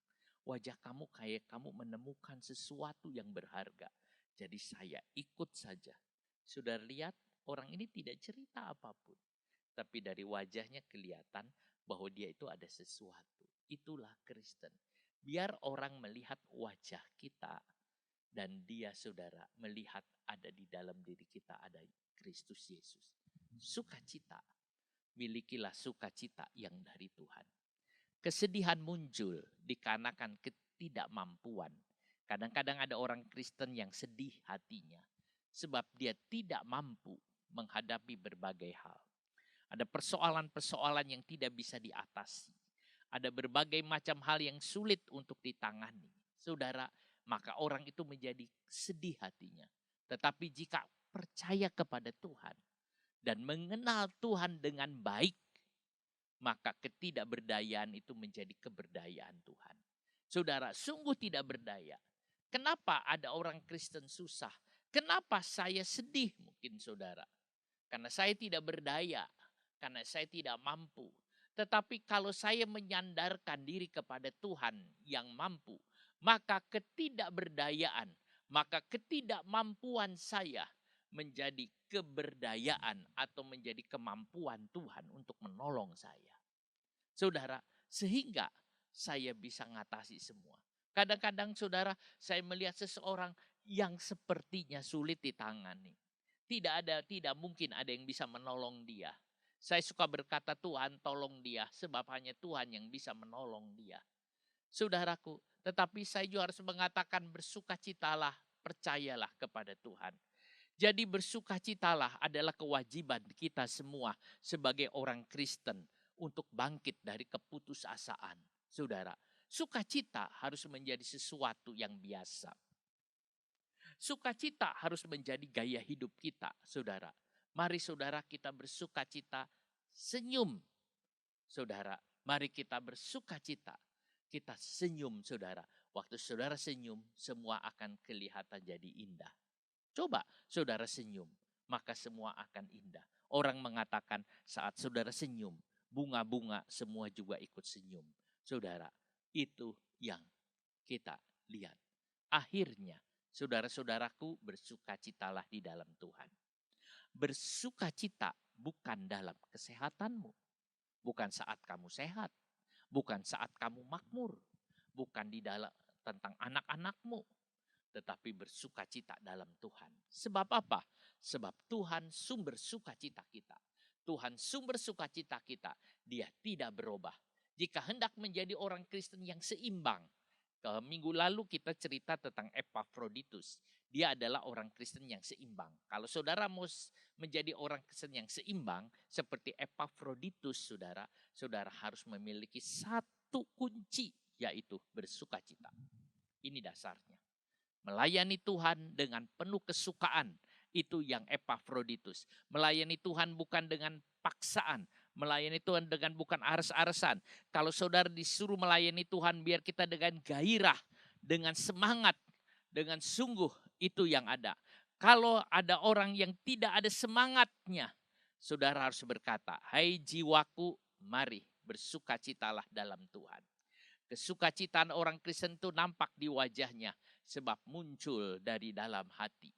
Wajah kamu kayak kamu menemukan sesuatu yang berharga. Jadi saya ikut saja. Sudah lihat, orang ini tidak cerita apapun. Tapi dari wajahnya kelihatan bahwa dia itu ada sesuatu. Itulah Kristen. Biar orang melihat wajah kita. Dan dia, saudara, melihat ada di dalam diri kita ada Kristus Yesus. Sukacita. Milikilah sukacita yang dari Tuhan. Kesedihan muncul dikarenakan ketidakmampuan. Kadang-kadang ada orang Kristen yang sedih hatinya. Sebab dia tidak mampu menghadapi berbagai hal. Ada persoalan-persoalan yang tidak bisa diatasi. Ada berbagai macam hal yang sulit untuk ditangani. Saudara, maka orang itu menjadi sedih hatinya. Tetapi jika percaya kepada Tuhan dan mengenal Tuhan dengan baik, maka ketidakberdayaan itu menjadi keberdayaan Tuhan. Saudara, sungguh tidak berdaya. Kenapa ada orang Kristen susah? Kenapa saya sedih mungkin, saudara? Karena saya tidak berdaya, karena saya tidak mampu. Tetapi kalau saya menyandarkan diri kepada Tuhan yang mampu, maka ketidakberdayaan, maka ketidakmampuan saya menjadi keberdayaan atau menjadi kemampuan Tuhan untuk menolong saya. Saudara, sehingga saya bisa ngatasi semua. Kadang-kadang, saudara, saya melihat seseorang yang sepertinya sulit ditangani. Tidak mungkin ada yang bisa menolong dia. Saya suka berkata, Tuhan tolong dia, sebab hanya Tuhan yang bisa menolong dia. Saudaraku, tetapi saya juga harus mengatakan bersukacitalah, percayalah kepada Tuhan. Jadi bersukacitalah adalah kewajiban kita semua sebagai orang Kristen untuk bangkit dari keputusasaan. Saudara, sukacita harus menjadi sesuatu yang biasa. Sukacita harus menjadi gaya hidup kita, saudara. Mari saudara kita bersukacita, senyum. Saudara, mari kita bersukacita. Kita senyum, saudara. Waktu saudara senyum, semua akan kelihatan jadi indah. Coba saudara senyum, maka semua akan indah. Orang mengatakan saat saudara senyum, bunga-bunga semua juga ikut senyum. Saudara, itu yang kita lihat. Akhirnya, saudara-saudaraku, bersukacitalah di dalam Tuhan. Bersukacita bukan dalam kesehatanmu. Bukan saat kamu sehat. Bukan saat kamu makmur. Bukan di dalam tentang anak-anakmu. Tetapi bersukacita dalam Tuhan. Sebab apa? Sebab Tuhan sumber sukacita kita. Tuhan sumber sukacita kita. Dia tidak berubah. Jika hendak menjadi orang Kristen yang seimbang. Minggu lalu kita cerita tentang Epaphroditus. Dia adalah orang Kristen yang seimbang. Kalau saudara mau menjadi orang Kristen yang seimbang, seperti Epaphroditus, saudara harus memiliki satu kunci, yaitu bersukacita. Ini dasarnya. Melayani Tuhan dengan penuh kesukaan, Itu yang Epafroditus. Melayani Tuhan bukan dengan paksaan. Melayani Tuhan dengan bukan ares-aresan. Kalau saudara disuruh melayani Tuhan, biar kita dengan gairah, dengan semangat, dengan sungguh, itu yang ada. Kalau ada orang yang tidak ada semangatnya, saudara harus berkata, hai jiwaku, mari bersukacitalah dalam Tuhan. Kesukacitaan orang Kristen itu nampak di wajahnya, sebab muncul dari dalam hati.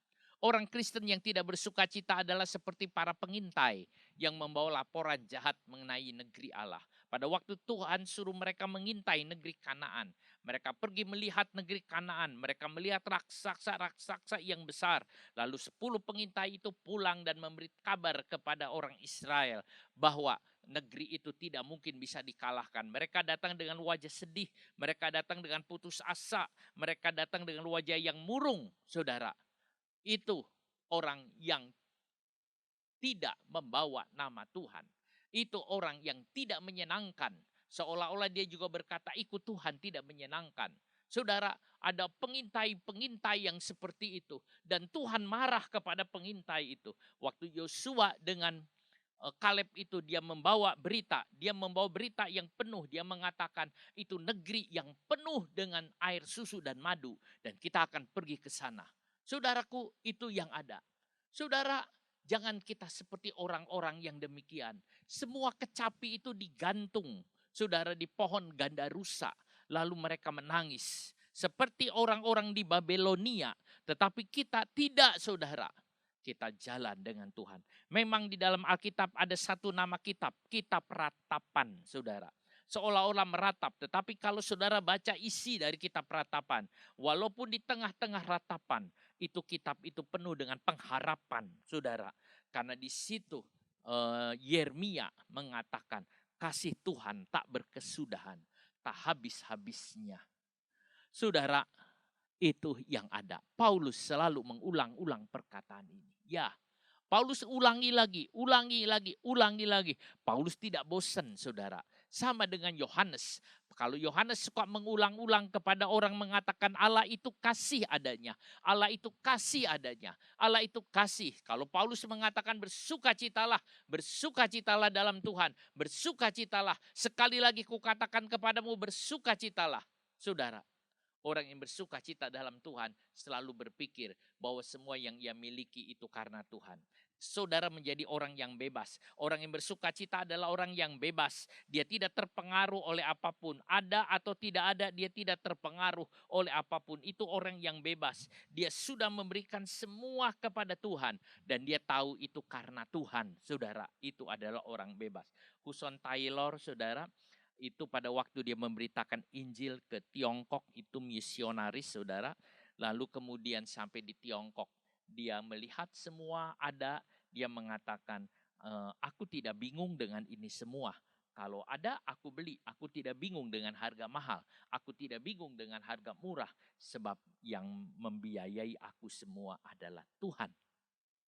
Orang Kristen yang tidak bersukacita adalah seperti para pengintai yang membawa laporan jahat mengenai negeri Allah. Pada waktu Tuhan suruh mereka mengintai negeri Kanaan, mereka pergi melihat negeri Kanaan, mereka melihat raksasa-raksasa yang besar. Lalu 10 pengintai itu pulang dan memberi kabar kepada orang Israel bahwa negeri itu tidak mungkin bisa dikalahkan. Mereka datang dengan wajah sedih, mereka datang dengan putus asa, mereka datang dengan wajah yang murung, saudara. Itu orang yang tidak membawa nama Tuhan. Itu orang yang tidak menyenangkan. Seolah-olah dia juga berkata ikut Tuhan tidak menyenangkan. Saudara, ada pengintai-pengintai yang seperti itu. Dan Tuhan marah kepada pengintai itu. Waktu Yosua dengan Kaleb itu dia membawa berita. Dia membawa berita yang penuh. Dia mengatakan itu negeri yang penuh dengan air susu dan madu. Dan kita akan pergi ke sana. Saudaraku, itu yang ada. Saudara, jangan kita seperti orang-orang yang demikian. Semua kecapi itu digantung, saudara, di pohon gandarusa. Lalu mereka menangis. Seperti orang-orang di Babelonia. Tetapi kita tidak, saudara. Kita jalan dengan Tuhan. Memang di dalam Alkitab ada satu nama kitab. Kitab Ratapan, saudara. Seolah-olah meratap. Tetapi kalau saudara baca isi dari kitab Ratapan. Walaupun di tengah-tengah ratapan. Itu kitab itu penuh dengan pengharapan, saudara. Karena di situ Yeremia mengatakan. Kasih Tuhan tak berkesudahan. Tak habis-habisnya. Saudara, itu yang ada. Paulus selalu mengulang-ulang perkataan ini. Ya, Paulus ulangi lagi. Paulus tidak bosan, saudara. Sama dengan Yohanes. Kalau Yohanes suka mengulang-ulang kepada orang mengatakan Allah itu kasih adanya. Allah itu kasih adanya. Allah itu kasih. Kalau Paulus mengatakan bersukacitalah. Bersukacitalah dalam Tuhan. Bersukacitalah. Sekali lagi kukatakan kepadamu bersukacitalah. Saudara. Orang yang bersukacita dalam Tuhan selalu berpikir bahwa semua yang ia miliki itu karena Tuhan. Saudara menjadi orang yang bebas. Orang yang bersukacita adalah orang yang bebas. Dia tidak terpengaruh oleh apapun. Ada atau tidak ada, dia tidak terpengaruh oleh apapun. Itu orang yang bebas. Dia sudah memberikan semua kepada Tuhan. Dan dia tahu itu karena Tuhan. Saudara, itu adalah orang bebas. Hudson Taylor, saudara, itu pada waktu dia memberitakan Injil ke Tiongkok, itu misionaris, saudara. Lalu kemudian sampai di Tiongkok, dia melihat semua ada, dia mengatakan, aku tidak bingung dengan ini semua. Kalau ada, aku beli. Aku tidak bingung dengan harga mahal. Aku tidak bingung dengan harga murah. Sebab yang membiayai aku semua adalah Tuhan.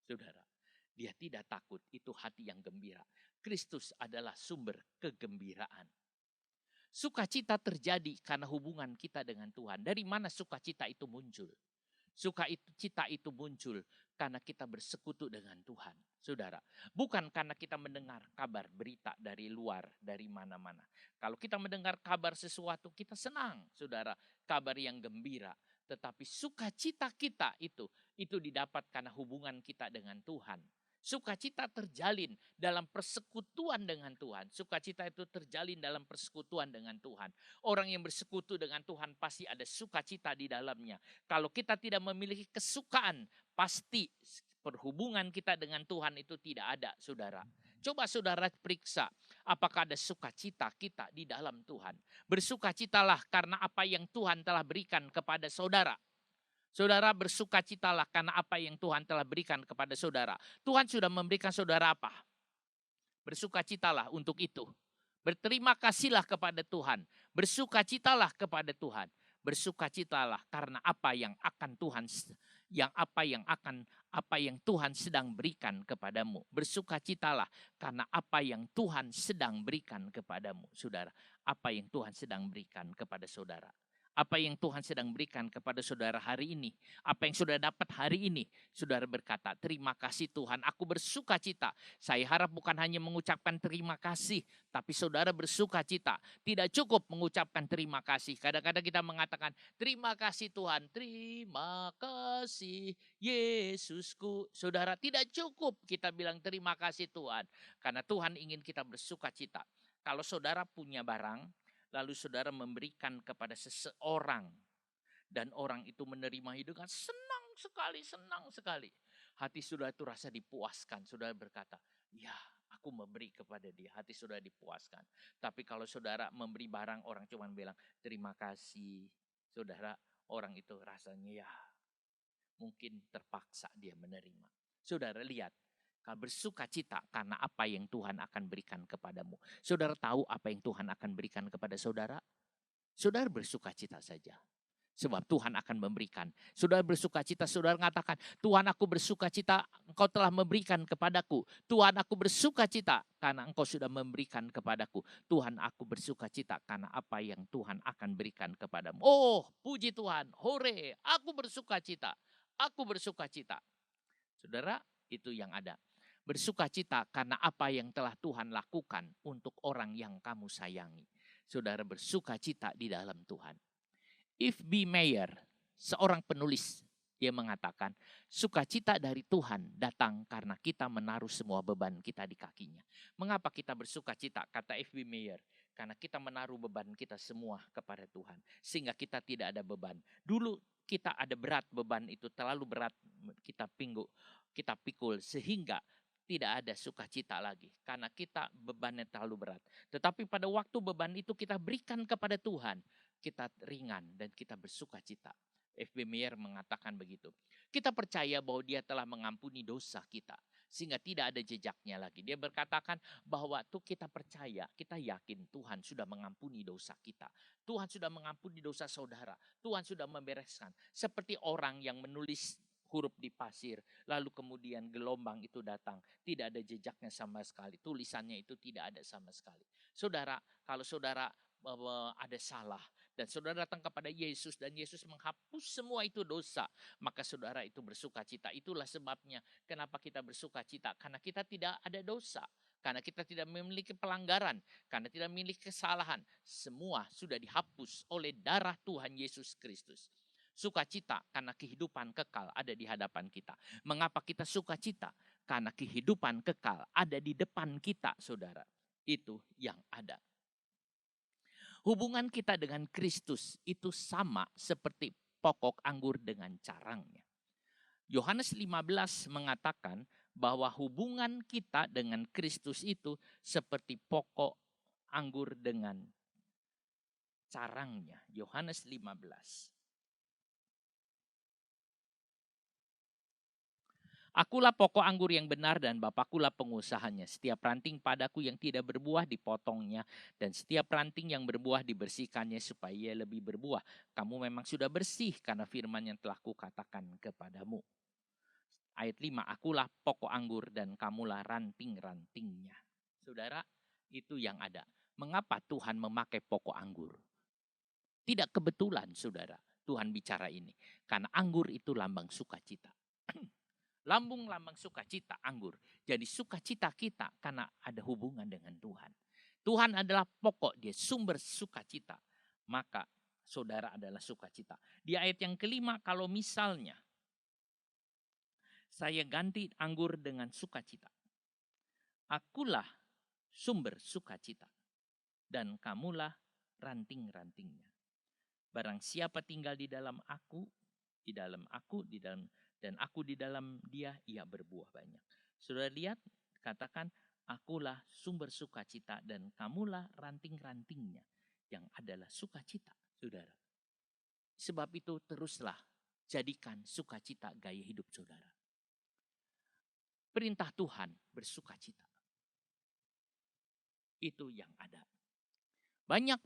Saudara, dia tidak takut, itu hati yang gembira. Kristus adalah sumber kegembiraan. Sukacita terjadi karena hubungan kita dengan Tuhan. Dari mana sukacita itu muncul? Sukacita itu muncul karena kita bersekutu dengan Tuhan. Saudara, bukan karena kita mendengar kabar berita dari luar, dari mana-mana. Kalau kita mendengar kabar sesuatu, kita senang, saudara. Kabar yang gembira. Tetapi sukacita kita itu didapat karena hubungan kita dengan Tuhan. Sukacita terjalin dalam persekutuan dengan Tuhan. Sukacita itu terjalin dalam persekutuan dengan Tuhan. Orang yang bersekutu dengan Tuhan pasti ada sukacita di dalamnya. Kalau kita tidak memiliki kesukaan, pasti perhubungan kita dengan Tuhan itu tidak ada, saudara. Coba saudara periksa apakah ada sukacita kita di dalam Tuhan. Bersukacitalah karena apa yang Tuhan telah berikan kepada saudara. Saudara bersukacitalah karena apa yang Tuhan telah berikan kepada saudara. Tuhan sudah memberikan saudara apa? Bersukacitalah untuk itu. Berterima kasihlah kepada Tuhan. Bersukacitalah kepada Tuhan. Bersukacitalah karena apa yang Tuhan sedang berikan kepadamu. Bersukacitalah karena apa yang Tuhan sedang berikan kepadamu, saudara. Apa yang Tuhan sedang berikan kepada saudara. Apa yang Tuhan sedang berikan kepada saudara hari ini, apa yang sudah dapat hari ini, saudara berkata, terima kasih Tuhan, aku bersuka cita. Saya harap bukan hanya mengucapkan terima kasih, tapi saudara bersuka cita. Tidak cukup mengucapkan terima kasih. Kadang-kadang kita mengatakan, terima kasih Tuhan, terima kasih Yesusku. Saudara, tidak cukup kita bilang terima kasih Tuhan, karena Tuhan ingin kita bersuka cita. Kalau saudara punya barang, lalu saudara memberikan kepada seseorang, dan orang itu menerima dengan senang sekali. Hati saudara itu rasa dipuaskan. Saudara berkata, ya aku memberi kepada dia. Hati saudara dipuaskan. Tapi kalau saudara memberi barang, orang cuma bilang terima kasih. Saudara, orang itu rasanya ya mungkin terpaksa dia menerima. Saudara lihat, kalau bersuka cita karena apa yang Tuhan akan berikan kepadamu. Saudara tahu apa yang Tuhan akan berikan kepada saudara? Saudara bersuka cita saja. Sebab Tuhan akan memberikan. Saudara bersuka cita, saudara mengatakan, Tuhan aku bersuka cita, Engkau telah memberikan kepadaku. Tuhan aku bersuka cita karena Engkau sudah memberikan kepadaku. Tuhan aku bersuka cita karena apa yang Tuhan akan berikan kepadamu. Oh puji Tuhan, hore, aku bersuka cita. Aku bersuka cita. Saudara, itu yang ada. Bersuka cita karena apa yang telah Tuhan lakukan untuk orang yang kamu sayangi. Saudara bersuka cita di dalam Tuhan. F.B. Meyer, seorang penulis, dia mengatakan, sukacita dari Tuhan datang karena kita menaruh semua beban kita di kakinya. Mengapa kita bersuka cita? Kata F.B. Meyer, karena kita menaruh beban kita semua kepada Tuhan. Sehingga kita tidak ada beban. Dulu kita ada berat, beban itu terlalu berat, kita pikul, sehingga tidak ada sukacita lagi. Karena kita bebannya terlalu berat. Tetapi pada waktu beban itu kita berikan kepada Tuhan, kita ringan dan kita bersuka cita. F.B. Meyer mengatakan begitu. Kita percaya bahwa dia telah mengampuni dosa kita. Sehingga tidak ada jejaknya lagi. Dia berkatakan bahwa tuh kita percaya, kita yakin Tuhan sudah mengampuni dosa kita. Tuhan sudah mengampuni dosa saudara. Tuhan sudah membereskan. Seperti orang yang menulis huruf di pasir, lalu kemudian gelombang itu datang, tidak ada jejaknya sama sekali, tulisannya itu tidak ada sama sekali. Saudara, kalau saudara ada salah dan saudara datang kepada Yesus dan Yesus menghapus semua itu dosa, maka saudara itu bersuka cita. Itulah sebabnya kenapa kita bersuka cita, karena kita tidak ada dosa, karena kita tidak memiliki pelanggaran, karena tidak memiliki kesalahan. Semua sudah dihapus oleh darah Tuhan Yesus Kristus. Sukacita karena kehidupan kekal ada di hadapan kita. Mengapa kita sukacita? Karena kehidupan kekal ada di depan kita, saudara. Itu yang ada. Hubungan kita dengan Kristus itu sama seperti pokok anggur dengan carangnya. Yohanes 15 mengatakan bahwa hubungan kita dengan Kristus itu seperti pokok anggur dengan carangnya. Yohanes 15. Akulah pokok anggur yang benar dan Bapakkulah pengusahanya. Setiap ranting padaku yang tidak berbuah dipotongnya. Dan setiap ranting yang berbuah dibersihkannya supaya ia lebih berbuah. Kamu memang sudah bersih karena firman yang telah kukatakan kepadamu. Ayat 5, akulah pokok anggur dan kamulah ranting-rantingnya. Saudara, itu yang ada. Mengapa Tuhan memakai pokok anggur? Tidak kebetulan, saudara, Tuhan bicara ini. Karena anggur itu lambang sukacita. Lambang sukacita anggur. Jadi sukacita kita karena ada hubungan dengan Tuhan. Tuhan adalah pokok, dia sumber sukacita. Maka saudara adalah sukacita. Di ayat yang kelima, kalau misalnya saya ganti anggur dengan sukacita. Akulah sumber sukacita. Dan kamulah ranting-rantingnya. Barang siapa tinggal di dalam aku, dan aku di dalam dia, ia berbuah banyak. Sudah lihat, katakan, akulah sumber sukacita dan kamulah ranting-rantingnya yang adalah sukacita, saudara. Sebab itu teruslah jadikan sukacita gaya hidup saudara. Perintah Tuhan bersukacita. Itu yang ada. Banyak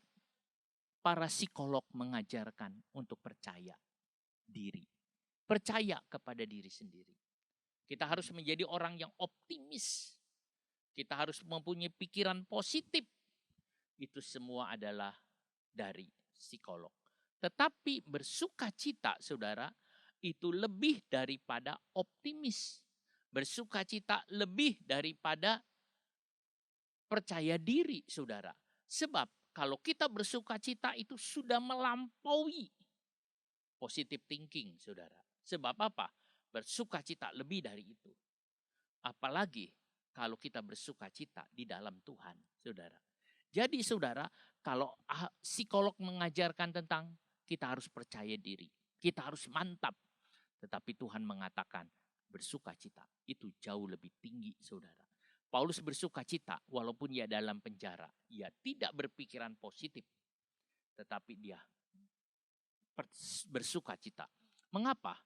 para psikolog mengajarkan untuk percaya diri. Percaya kepada diri sendiri. Kita harus menjadi orang yang optimis. Kita harus mempunyai pikiran positif. Itu semua adalah dari psikolog. Tetapi bersukacita, saudara, itu lebih daripada optimis. Bersukacita lebih daripada percaya diri, saudara. Sebab kalau kita bersukacita itu sudah melampaui positive thinking, saudara. Sebab apa? Bersukacita lebih dari itu. Apalagi kalau kita bersukacita di dalam Tuhan, saudara. Jadi saudara, kalau psikolog mengajarkan tentang kita harus percaya diri, kita harus mantap. Tetapi Tuhan mengatakan bersukacita itu jauh lebih tinggi, saudara. Paulus bersukacita walaupun ia dalam penjara. Ia tidak berpikiran positif, tetapi dia bersukacita. Mengapa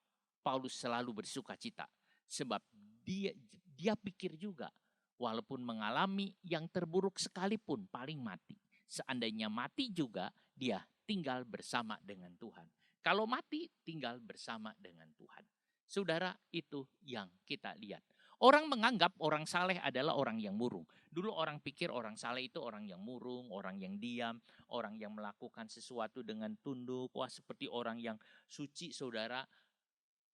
Paulus selalu bersukacita? Sebab dia pikir juga, walaupun mengalami yang terburuk sekalipun, paling mati. Seandainya mati juga, dia tinggal bersama dengan Tuhan. Kalau mati, tinggal bersama dengan Tuhan. Saudara, itu yang kita lihat. Orang menganggap orang saleh adalah orang yang murung. Dulu orang pikir orang saleh itu orang yang murung, orang yang diam, orang yang melakukan sesuatu dengan tunduk. Wah, seperti orang yang suci, saudara.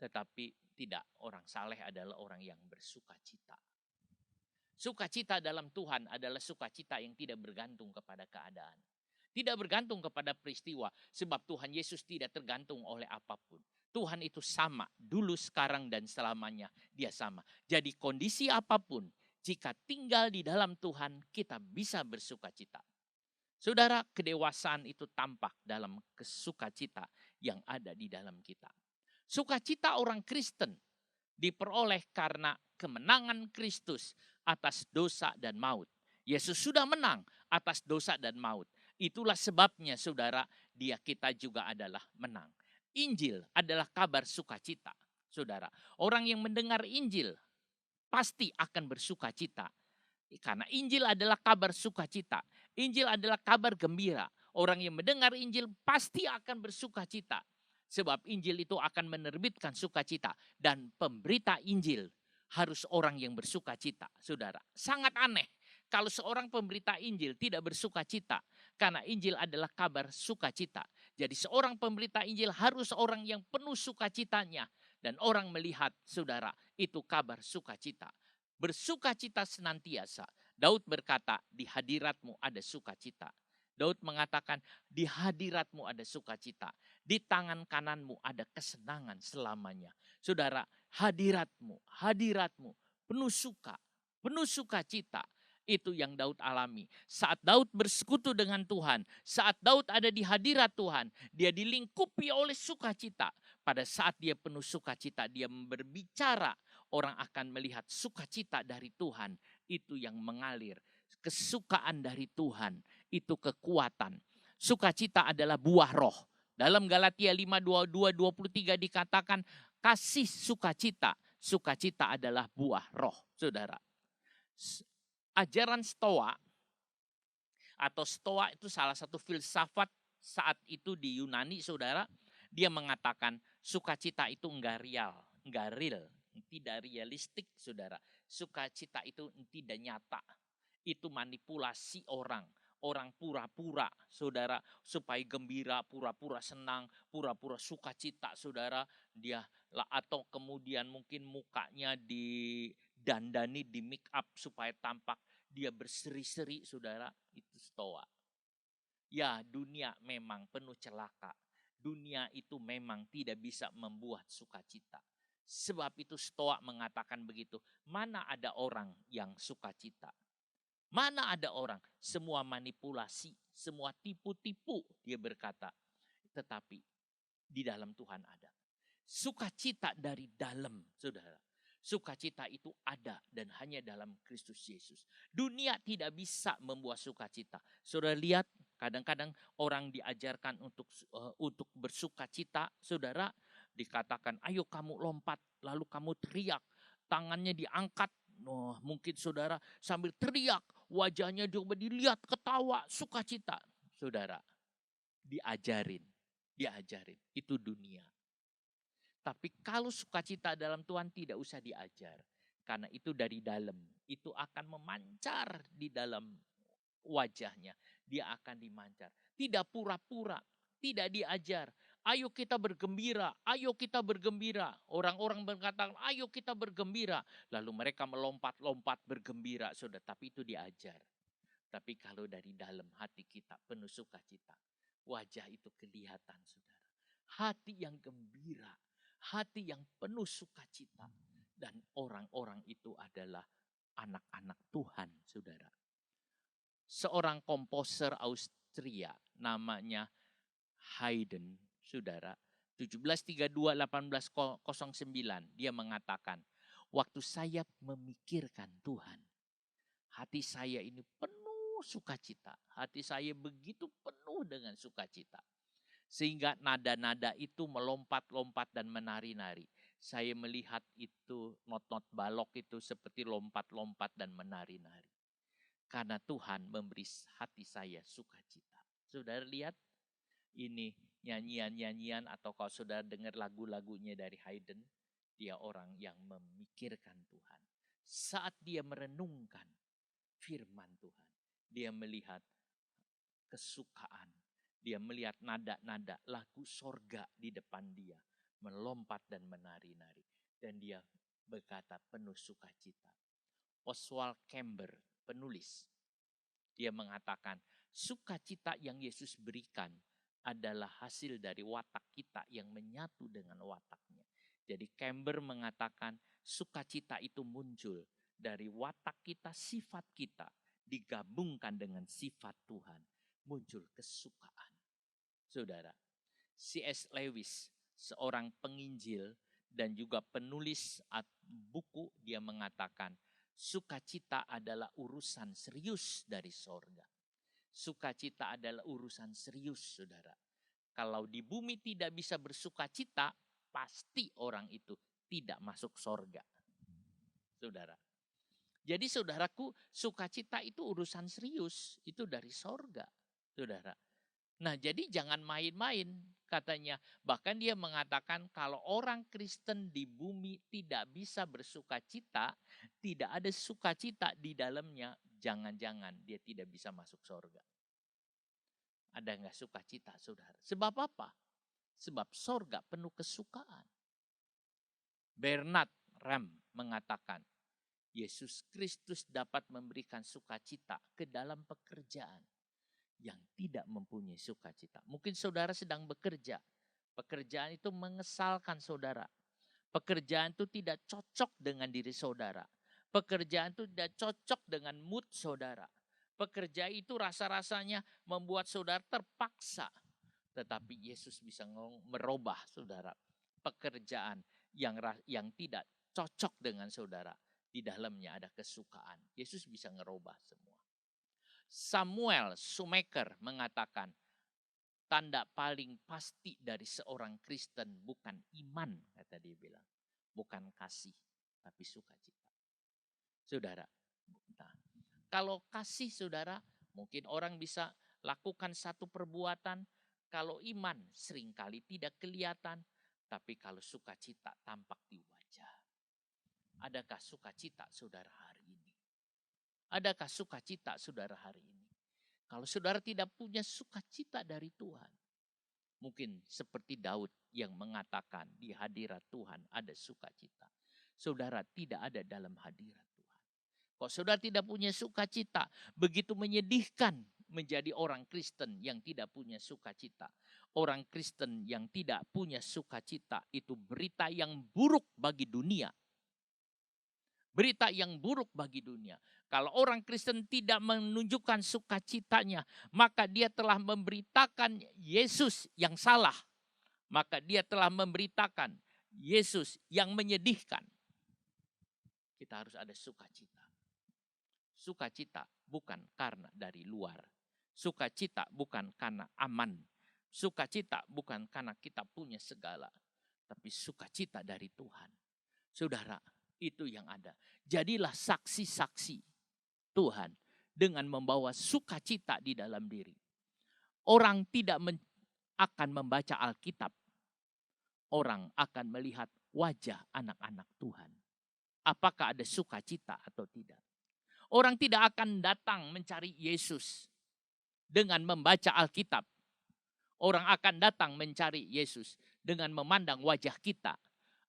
Tetapi tidak, orang saleh adalah orang yang bersukacita. Sukacita dalam Tuhan adalah sukacita yang tidak bergantung kepada keadaan. Tidak bergantung kepada peristiwa, sebab Tuhan Yesus tidak tergantung oleh apapun. Tuhan itu sama, dulu, sekarang, dan selamanya dia sama. Jadi kondisi apapun, jika tinggal di dalam Tuhan, kita bisa bersukacita. Saudara, kedewasaan itu tampak dalam kesukacita yang ada di dalam kita. Sukacita orang Kristen diperoleh karena kemenangan Kristus atas dosa dan maut. Yesus sudah menang atas dosa dan maut. Itulah sebabnya, saudara, kita juga adalah menang. Injil adalah kabar sukacita, saudara. Orang yang mendengar Injil pasti akan bersukacita. Karena Injil adalah kabar sukacita. Injil adalah kabar gembira. Orang yang mendengar Injil pasti akan bersukacita. Sebab Injil itu akan menerbitkan sukacita. Dan pemberita Injil harus orang yang bersukacita, saudara. Sangat aneh kalau seorang pemberita Injil tidak bersukacita. Karena Injil adalah kabar sukacita. Jadi seorang pemberita Injil harus orang yang penuh sukacitanya. Dan orang melihat, saudara, itu kabar sukacita. Bersukacita senantiasa. Daud berkata, di hadiratmu ada sukacita. Daud mengatakan, di hadiratmu ada sukacita. Di tangan kananmu ada kesenangan selamanya. Saudara, hadiratmu penuh sukacita. Itu yang Daud alami. Saat Daud bersekutu dengan Tuhan, saat Daud ada di hadirat Tuhan, dia dilingkupi oleh sukacita. Pada saat dia penuh sukacita, dia berbicara, orang akan melihat sukacita dari Tuhan. Itu yang mengalir. Kesukaan dari Tuhan, itu kekuatan. Sukacita adalah buah roh. Dalam Galatia 5:22-23 dikatakan, kasih sukacita. Sukacita adalah buah roh, saudara. Ajaran Stoa atau Stoa itu salah satu filsafat saat itu di Yunani, saudara. Dia mengatakan sukacita itu enggak real, tidak realistik, saudara. Sukacita itu tidak nyata. Itu manipulasi orang. Orang pura-pura, saudara, supaya gembira, pura-pura senang, pura-pura sukacita, saudara. Dia atau kemudian mungkin mukanya didandani, di make up supaya tampak dia berseri-seri, saudara. Itu Stoa. Ya, dunia memang penuh celaka. Dunia itu memang tidak bisa membuat sukacita. Sebab itu Stoa mengatakan begitu. Mana ada orang yang sukacita? Mana ada orang? Semua manipulasi, semua tipu-tipu, dia berkata. Tetapi di dalam Tuhan ada. Sukacita dari dalam, saudara. Sukacita itu ada dan hanya dalam Kristus Yesus. Dunia tidak bisa membuat sukacita. Saudara lihat, kadang-kadang orang diajarkan untuk bersukacita, saudara, dikatakan, ayo kamu lompat, lalu kamu teriak, tangannya diangkat. Mungkin saudara sambil teriak, wajahnya coba dilihat, ketawa, sukacita. Saudara, diajarin. Itu dunia. Tapi kalau sukacita dalam Tuhan tidak usah diajar. Karena itu dari dalam. Itu akan memancar di dalam wajahnya. Dia akan dimancar. Tidak pura-pura. tidak diajar. Ayo kita bergembira, ayo kita bergembira. Orang-orang berkata, ayo kita bergembira. Lalu mereka melompat-lompat bergembira, saudara. Tapi itu diajar. Tapi kalau dari dalam hati kita penuh sukacita, wajah itu kelihatan, saudara. Hati yang gembira, hati yang penuh sukacita. Dan orang-orang itu adalah anak-anak Tuhan, saudara. Seorang komposer Austria namanya Haydn, saudara, 1732-1809, dia mengatakan, waktu saya memikirkan Tuhan, hati saya ini penuh sukacita. Hati saya begitu penuh dengan sukacita. Sehingga nada-nada itu melompat-lompat dan menari-nari. Saya melihat itu not-not balok itu seperti lompat-lompat dan menari-nari. Karena Tuhan memberi hati saya sukacita. Saudara lihat, ini nyanyian-nyanyian atau kalau saudara dengar lagu-lagunya dari Haydn, dia orang yang memikirkan Tuhan. Saat dia merenungkan firman Tuhan, dia melihat kesukaan. Dia melihat nada-nada lagu sorga di depan dia, melompat dan menari-nari. Dan dia berkata penuh sukacita. Oswald Chambers, penulis, dia mengatakan sukacita yang Yesus berikan adalah hasil dari watak kita yang menyatu dengan wataknya. Jadi Chambers mengatakan sukacita itu muncul dari watak kita, sifat kita digabungkan dengan sifat Tuhan. Muncul kesukaan. Saudara, C.S. Lewis, seorang penginjil dan juga penulis buku, dia mengatakan sukacita adalah urusan serius dari sorga. Sukacita adalah urusan serius, saudara. Kalau di bumi tidak bisa bersukacita, pasti orang itu tidak masuk sorga. Saudara. Jadi saudaraku, sukacita itu urusan serius. Itu dari sorga, saudara. Nah, jadi jangan main-main katanya. Bahkan dia mengatakan kalau orang Kristen di bumi tidak bisa bersukacita, tidak ada sukacita di dalamnya, jangan-jangan dia tidak bisa masuk sorga. Ada nggak sukacita, saudara? Sebab apa? Sebab sorga penuh kesukaan. Bernard Ram mengatakan, Yesus Kristus dapat memberikan sukacita ke dalam pekerjaan yang tidak mempunyai sukacita. Mungkin saudara sedang bekerja. Pekerjaan itu mengesalkan saudara. Pekerjaan itu tidak cocok dengan diri saudara. Pekerjaan itu tidak cocok dengan mood saudara. Pekerjaan itu rasa-rasanya membuat saudara terpaksa. Tetapi Yesus bisa merubah saudara. Pekerjaan yang tidak cocok dengan saudara. Di dalamnya ada kesukaan. Yesus bisa ngerubah semua. Samuel Schumacher mengatakan, tanda paling pasti dari seorang Kristen bukan iman, kata dia bilang. Bukan kasih, tapi sukacita. Saudara, nah, kalau kasih saudara, mungkin orang bisa lakukan satu perbuatan. Kalau iman seringkali tidak kelihatan, tapi kalau sukacita tampak di wajah. Adakah sukacita saudara hari ini? Adakah sukacita saudara hari ini? Kalau saudara tidak punya sukacita dari Tuhan, mungkin seperti Daud yang mengatakan di hadirat Tuhan ada sukacita. Saudara tidak ada dalam hadirat Tuhan. Kalau saudara tidak punya sukacita, begitu menyedihkan menjadi orang Kristen yang tidak punya sukacita. Orang Kristen yang tidak punya sukacita itu berita yang buruk bagi dunia. Berita yang buruk bagi dunia. Kalau orang Kristen tidak menunjukkan sukacitanya, maka dia telah memberitakan Yesus yang salah. Maka dia telah memberitakan Yesus yang menyedihkan. Kita harus ada sukacita. Sukacita bukan karena dari luar. Sukacita bukan karena aman. Sukacita bukan karena kita punya segala. Tapi sukacita dari Tuhan. Saudara, itu yang ada. Jadilah saksi-saksi Tuhan dengan membawa sukacita di dalam diri. Orang tidak akan membaca Alkitab. Orang akan melihat wajah anak-anak Tuhan. Apakah ada sukacita atau tidak. Orang tidak akan datang mencari Yesus dengan membaca Alkitab. Orang akan datang mencari Yesus dengan memandang wajah kita.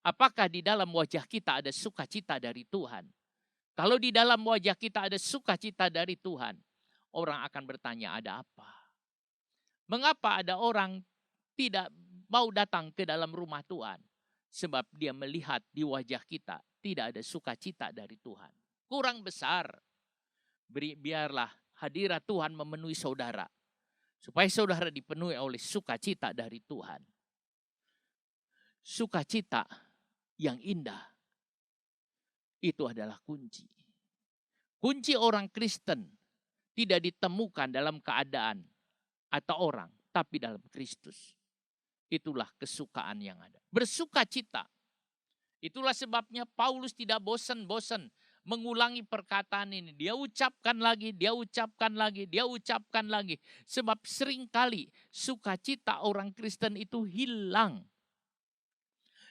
Apakah di dalam wajah kita ada sukacita dari Tuhan? Kalau di dalam wajah kita ada sukacita dari Tuhan, orang akan bertanya, ada apa? Mengapa ada orang tidak mau datang ke dalam rumah Tuhan? Sebab dia melihat di wajah kita tidak ada sukacita dari Tuhan. Kurang besar. Biarlah hadirat Tuhan memenuhi saudara. Supaya saudara dipenuhi oleh sukacita dari Tuhan. Sukacita yang indah. Itu adalah kunci. Kunci orang Kristen tidak ditemukan dalam keadaan atau orang, tapi dalam Kristus. Itulah kesukaan yang ada. Bersukacita. Itulah sebabnya Paulus tidak bosan-bosan mengulangi perkataan ini. Dia ucapkan lagi, dia ucapkan lagi, dia ucapkan lagi. Sebab seringkali sukacita orang Kristen itu hilang.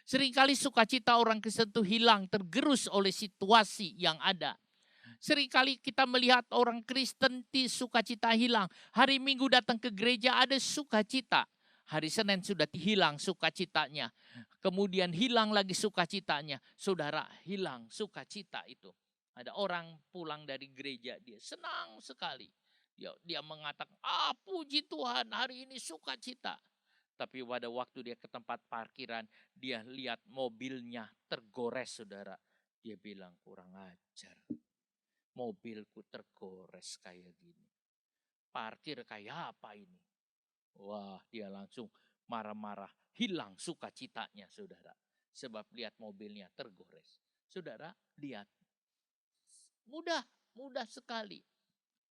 Seringkali sukacita orang Kristen itu hilang, tergerus oleh situasi yang ada. Seringkali kita melihat orang Kristen sukacita hilang. Hari Minggu datang ke gereja ada sukacita. Hari Senin sudah hilang sukacitanya. Kemudian hilang lagi sukacitanya. Saudara, hilang sukacita itu. Ada orang pulang dari gereja, dia senang sekali. Dia mengatakan, puji Tuhan hari ini sukacita. Tapi pada waktu dia ke tempat parkiran, dia lihat mobilnya tergores, saudara. Dia bilang, kurang ajar. Mobilku tergores kayak gini. Parkir kayak apa ini? Wah, dia langsung marah-marah. Hilang sukacitanya, saudara. Sebab lihat mobilnya tergores. Saudara, lihat. Mudah sekali.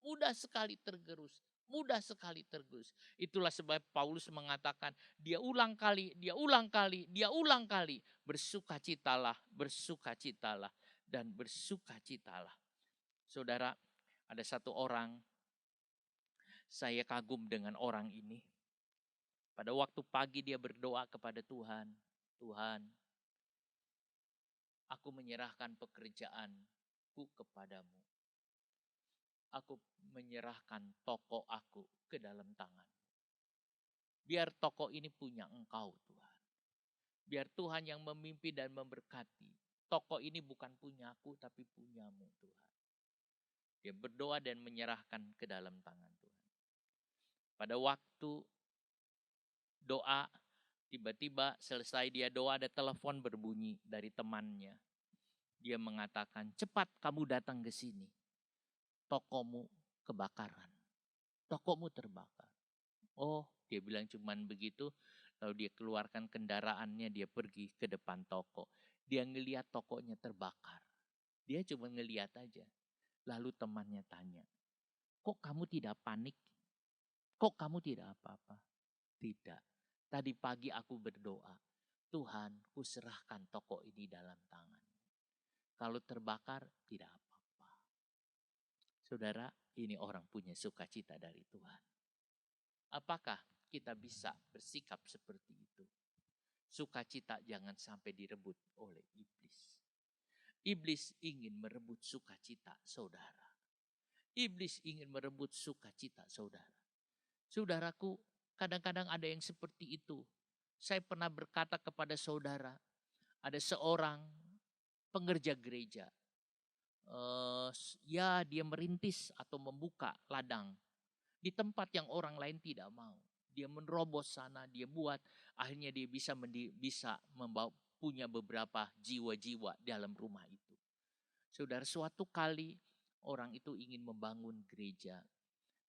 Mudah sekali tergerus. Mudah sekali tergerus. Itulah sebab Paulus mengatakan, dia ulang kali. Bersukacitalah, bersukacitalah, dan bersukacitalah. Saudara, ada satu orang, saya kagum dengan orang ini. Pada waktu pagi dia berdoa kepada Tuhan. Tuhan, aku menyerahkan pekerjaanku kepadamu. Aku menyerahkan toko aku ke dalam tangan. Biar toko ini punya Engkau, Tuhan. Biar Tuhan yang memimpin dan memberkati. Toko ini bukan punyaku, tapi punyamu, Tuhan. Dia berdoa dan menyerahkan ke dalam tangan Tuhan. Pada waktu doa, tiba-tiba selesai dia doa, ada telepon berbunyi dari temannya. Dia mengatakan, cepat kamu datang ke sini. Tokomu kebakaran. Tokomu terbakar. Oh, dia bilang cuman begitu. Lalu dia keluarkan kendaraannya, dia pergi ke depan toko. Dia ngelihat tokonya terbakar. Dia cuma ngelihat aja. Lalu temannya tanya, kok kamu tidak panik? Kok kamu tidak apa-apa? Tidak. Tadi pagi aku berdoa, Tuhan, ku serahkan toko ini dalam tangan. Kalau terbakar, tidak apa-apa. Saudara, ini orang punya sukacita dari Tuhan. Apakah kita bisa bersikap seperti itu? Sukacita jangan sampai direbut oleh iblis. Iblis ingin merebut sukacita saudara. Iblis ingin merebut sukacita saudara. Saudaraku, kadang-kadang ada yang seperti itu. Saya pernah berkata kepada saudara, ada seorang pengerja gereja. Dia merintis atau membuka ladang di tempat yang orang lain tidak mau. Dia menerobos sana, dia buat, akhirnya dia bisa membawa punya beberapa jiwa-jiwa dalam rumah itu. Saudara, suatu kali orang itu ingin membangun gereja.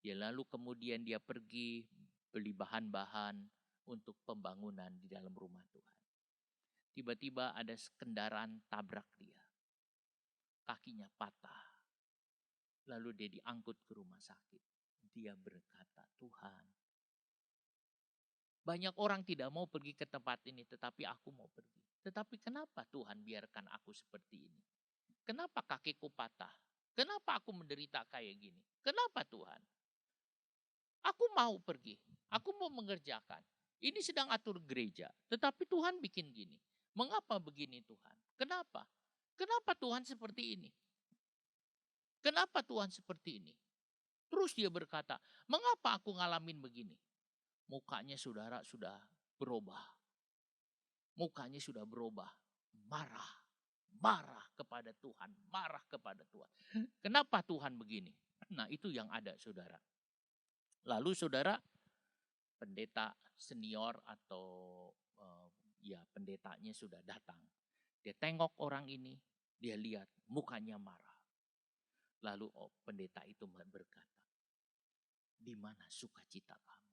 Dia lalu kemudian dia pergi beli bahan-bahan untuk pembangunan di dalam rumah Tuhan. Tiba-tiba ada kendaraan tabrak dia. Kakinya patah. Lalu dia diangkut ke rumah sakit. Dia berkata, Tuhan, banyak orang tidak mau pergi ke tempat ini, tetapi aku mau pergi. Tetapi kenapa Tuhan biarkan aku seperti ini? Kenapa kakiku patah? Kenapa aku menderita kayak gini? Kenapa Tuhan? Aku mau pergi, aku mau mengerjakan. Ini sedang atur gereja, tetapi Tuhan bikin gini. Mengapa begini Tuhan? Kenapa? Kenapa Tuhan seperti ini? Kenapa Tuhan seperti ini? Terus dia berkata, mengapa aku ngalamin begini? mukanya saudara sudah berubah. Mukanya sudah berubah. Marah kepada Tuhan. Marah kepada Tuhan. Kenapa Tuhan begini? Nah, itu yang ada saudara. Lalu saudara, pendeta senior atau pendetanya sudah datang. Dia tengok orang ini, dia lihat mukanya marah. Lalu pendeta itu berkata, di mana sukacita kamu?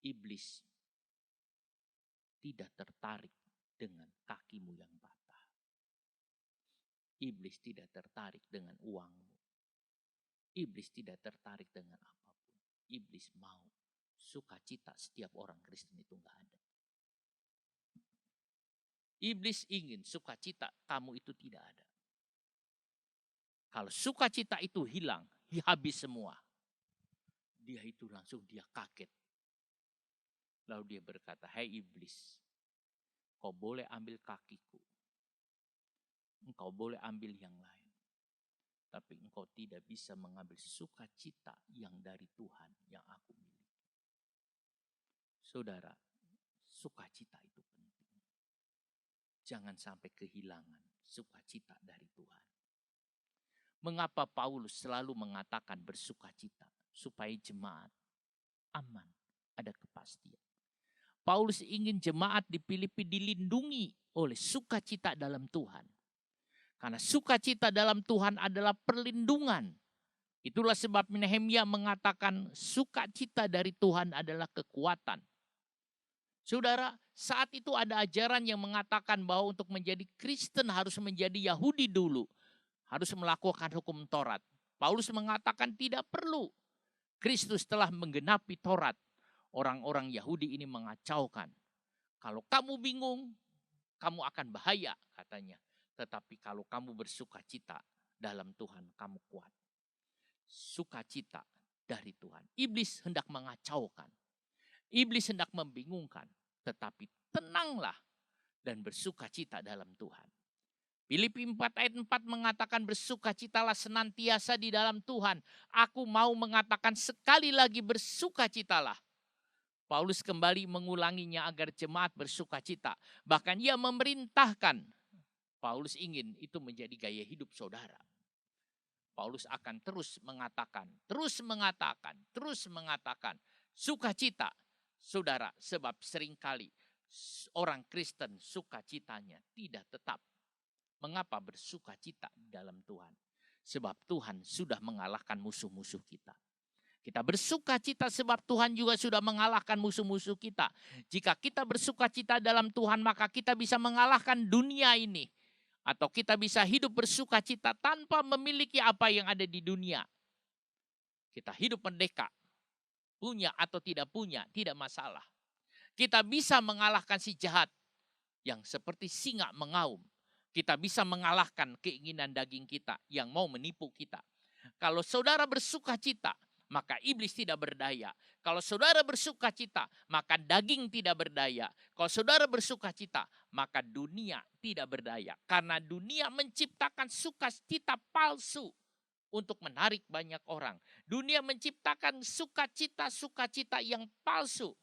Iblis tidak tertarik dengan kakimu yang patah. Iblis tidak tertarik dengan uangmu. Iblis tidak tertarik dengan apapun. Iblis mau sukacita setiap orang Kristen itu enggak ada. Iblis ingin sukacita kamu itu tidak ada. Kalau sukacita itu hilang, habis semua. Dia itu langsung dia kaget. Lalu dia berkata, "Hai iblis, kau boleh ambil kakiku. Engkau boleh ambil yang lain. Tapi engkau tidak bisa mengambil sukacita yang dari Tuhan yang aku miliki." Saudara, sukacita itu penting. Jangan sampai kehilangan sukacita dari Tuhan. Mengapa Paulus selalu mengatakan bersukacita? Supaya jemaat aman, ada kepastian. Paulus ingin jemaat di Filipi dilindungi oleh sukacita dalam Tuhan. Karena sukacita dalam Tuhan adalah perlindungan. Itulah sebab Nehemia mengatakan sukacita dari Tuhan adalah kekuatan. Saudara, saat itu ada ajaran yang mengatakan bahwa untuk menjadi Kristen harus menjadi Yahudi dulu. Harus melakukan hukum Taurat. Paulus mengatakan tidak perlu. Kristus telah menggenapi Taurat. Orang-orang Yahudi ini mengacaukan. Kalau kamu bingung, kamu akan bahaya katanya. Tetapi kalau kamu bersukacita dalam Tuhan, kamu kuat. Sukacita dari Tuhan. Iblis hendak mengacaukan. Iblis hendak membingungkan. Tetapi tenanglah dan bersukacita dalam Tuhan. Filipi 4 ayat 4 mengatakan bersukacitalah senantiasa di dalam Tuhan. Aku mau mengatakan sekali lagi bersukacitalah. Paulus kembali mengulanginya agar jemaat bersukacita. Bahkan ia memerintahkan. Paulus ingin itu menjadi gaya hidup saudara. Paulus akan terus mengatakan sukacita saudara. Sebab seringkali orang Kristen sukacitanya tidak tetap. Mengapa bersukacita di dalam Tuhan? Sebab Tuhan sudah mengalahkan musuh-musuh kita. Kita bersukacita sebab Tuhan juga sudah mengalahkan musuh-musuh kita. Jika kita bersukacita dalam Tuhan, maka kita bisa mengalahkan dunia ini. Atau kita bisa hidup bersukacita tanpa memiliki apa yang ada di dunia. Kita hidup merdeka. Punya atau tidak punya, tidak masalah. Kita bisa mengalahkan si jahat yang seperti singa mengaum. Kita bisa mengalahkan keinginan daging kita yang mau menipu kita. Kalau saudara bersukacita, maka iblis tidak berdaya. Kalau saudara bersukacita, maka daging tidak berdaya. Kalau saudara bersukacita, maka dunia tidak berdaya. Karena dunia menciptakan sukacita palsu untuk menarik banyak orang. Dunia menciptakan sukacita yang palsu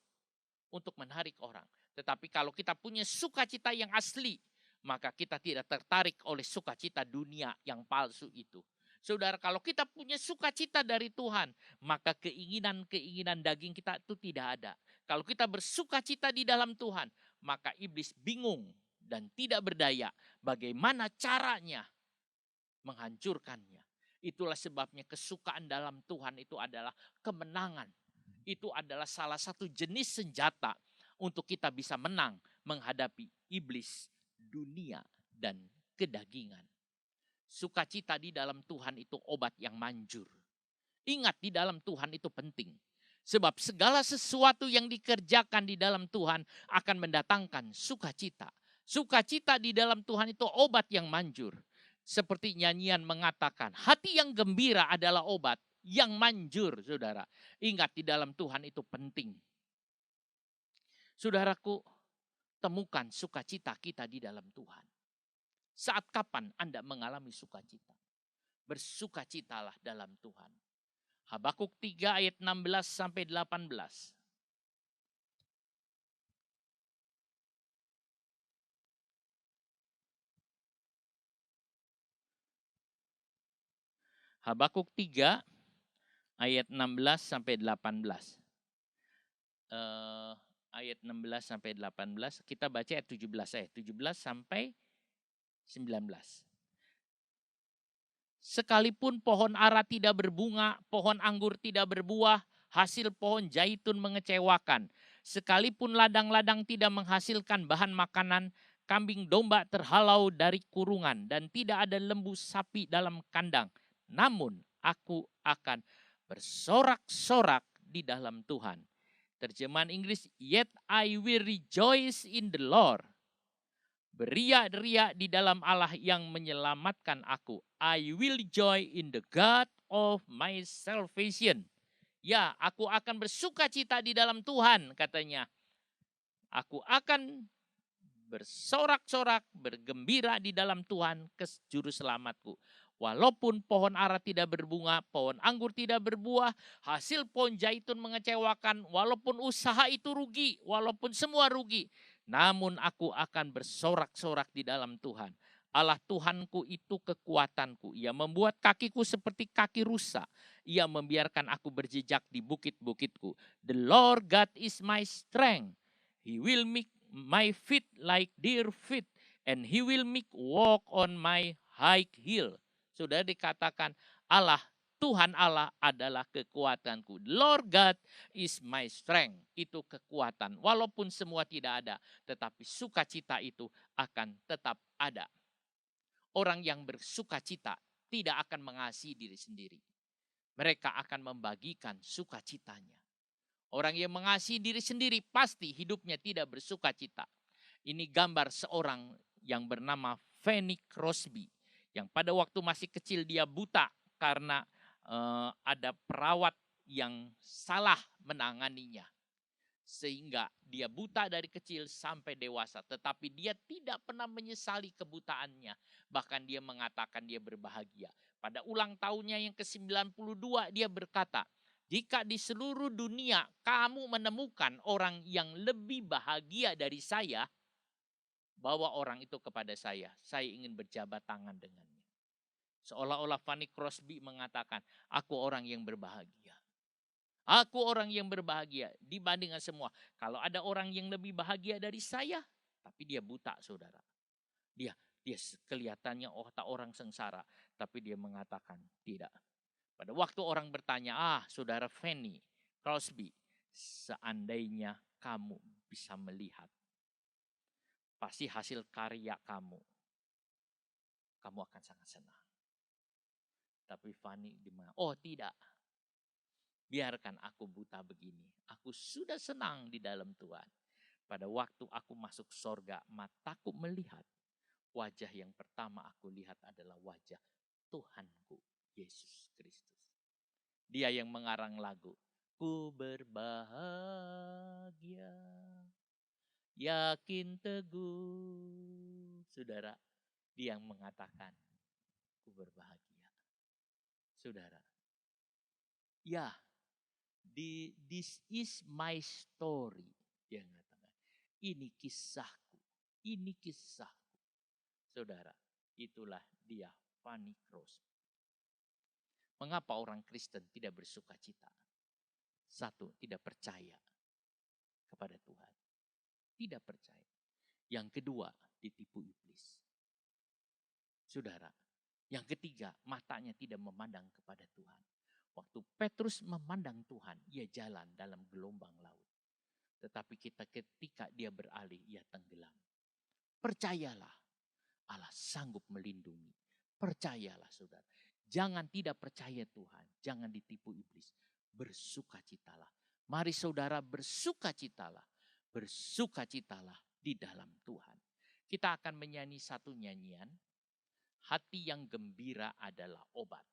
untuk menarik orang. Tetapi kalau kita punya sukacita yang asli, maka kita tidak tertarik oleh sukacita dunia yang palsu itu. Saudara, kalau kita punya sukacita dari Tuhan, maka keinginan daging kita itu tidak ada. Kalau kita bersukacita di dalam Tuhan, maka iblis bingung dan tidak berdaya bagaimana caranya menghancurkannya. Itulah sebabnya kesukaan dalam Tuhan itu adalah kemenangan. Itu adalah salah satu jenis senjata untuk kita bisa menang menghadapi iblis, dunia, dan kedagingan. Sukacita di dalam Tuhan itu obat yang manjur. Ingat, di dalam Tuhan itu penting. Sebab segala sesuatu yang dikerjakan di dalam Tuhan akan mendatangkan sukacita. Sukacita di dalam Tuhan itu obat yang manjur. Seperti nyanyian mengatakan, hati yang gembira adalah obat yang manjur, saudara. Ingat, di dalam Tuhan itu penting. Saudaraku, temukan sukacita kita di dalam Tuhan. Saat kapan Anda mengalami sukacita? Bersukacitalah dalam Tuhan. Habakuk 3 ayat 16 sampai 18. Habakuk 3 ayat 16 sampai 18. Ayat 16 sampai 18, kita baca ayat 17 sampai 19. Sekalipun pohon ara tidak berbunga, pohon anggur tidak berbuah, hasil pohon zaitun mengecewakan. Sekalipun ladang-ladang tidak menghasilkan bahan makanan, kambing domba terhalau dari kurungan, dan tidak ada lembu sapi dalam kandang. Namun aku akan bersorak-sorak di dalam Tuhan. Terjemahan Inggris, yet I will rejoice in the Lord. Beriak-riak di dalam Allah yang menyelamatkan aku. I will joy in the God of my salvation. Ya, aku akan bersuka cita di dalam Tuhan, katanya. Aku akan bersorak-sorak, bergembira di dalam Tuhan, juru selamatku. Walaupun pohon ara tidak berbunga, pohon anggur tidak berbuah, hasil pohon zaitun mengecewakan, walaupun usaha itu rugi, walaupun semua rugi, namun aku akan bersorak-sorak di dalam Tuhan. Allah Tuhanku itu kekuatanku. Ia membuat kakiku seperti kaki rusa. Ia membiarkan aku berjejak di bukit-bukitku. The Lord God is my strength. He will make my feet like deer feet, and He will make walk on my high heel. Sudah dikatakan Allah, Tuhan Allah adalah kekuatanku. Lord God is my strength. Itu kekuatan. Walaupun semua tidak ada, tetapi sukacita itu akan tetap ada. Orang yang bersukacita tidak akan mengasihi diri sendiri. Mereka akan membagikan sukacitanya. Orang yang mengasihi diri sendiri pasti hidupnya tidak bersukacita. Ini gambar seorang yang bernama Fanny Crosby. Yang pada waktu masih kecil dia buta karena ada perawat yang salah menanganinya. Sehingga dia buta dari kecil sampai dewasa. Tetapi dia tidak pernah menyesali kebutaannya. Bahkan dia mengatakan dia berbahagia. Pada ulang tahunnya yang ke-92 dia berkata, jika di seluruh dunia kamu menemukan orang yang lebih bahagia dari saya, bawa orang itu kepada saya ingin berjabat tangan dengannya. Seolah-olah Fanny Crosby mengatakan, aku orang yang berbahagia. Aku orang yang berbahagia dibandingkan semua. Kalau ada orang yang lebih bahagia dari saya, tapi dia buta, saudara. Dia kelihatannya tak orang sengsara, tapi dia mengatakan tidak. Pada waktu orang bertanya, saudara Fanny Crosby, seandainya kamu bisa melihat pasti hasil karya kamu akan sangat senang. Tapi Fanny tidak. Biarkan aku buta begini. Aku sudah senang di dalam Tuhan. Pada waktu aku masuk sorga, mataku melihat. Wajah yang pertama aku lihat adalah wajah Tuhanku, Yesus Kristus. Dia yang mengarang lagu. Ku berbahagia, yakin teguh. Saudara, dia yang mengatakan, ku berbahagia. Saudara, ya, this is my story. Dia mengatakan, ini kisahku. Saudara, itulah dia, Fanny Crosby. Mengapa orang Kristen tidak bersuka cita? Satu, tidak percaya kepada Tuhan. Tidak percaya. Yang kedua, ditipu iblis. Saudara, yang ketiga, matanya tidak memandang kepada Tuhan. Waktu Petrus memandang Tuhan, ia jalan dalam gelombang laut. Tetapi ketika dia beralih, ia tenggelam. Percayalah, Allah sanggup melindungi. Percayalah, saudara. Jangan tidak percaya Tuhan. Jangan ditipu iblis. Bersukacitalah. Mari saudara bersukacitalah. Bersukacitalah di dalam Tuhan. Kita akan menyanyi satu nyanyian. Hati yang gembira adalah obat.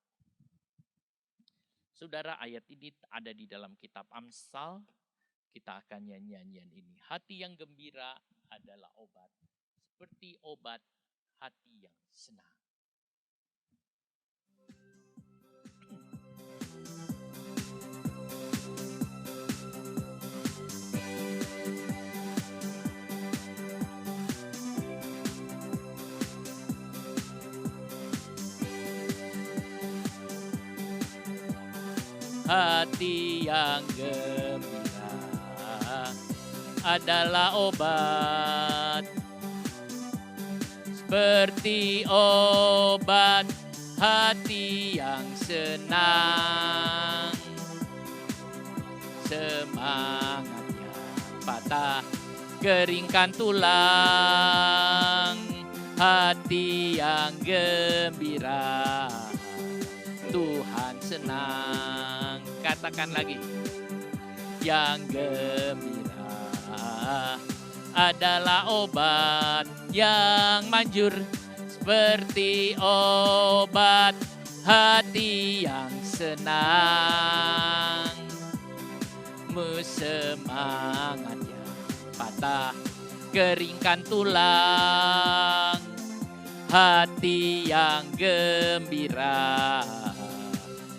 Saudara, ayat ini ada di dalam kitab Amsal. Kita akan nyanyi nyanyian ini. Hati yang gembira adalah obat. Seperti obat hati yang senang. hati yang gembira adalah obat, seperti obat hati yang senang. Semangatnya patah, keringkan tulang, hati yang gembira, Tuhan senang. Katakan lagi, yang gembira adalah obat yang manjur, seperti obat hati yang senang. Semangatnya patah, keringkan tulang, hati yang gembira,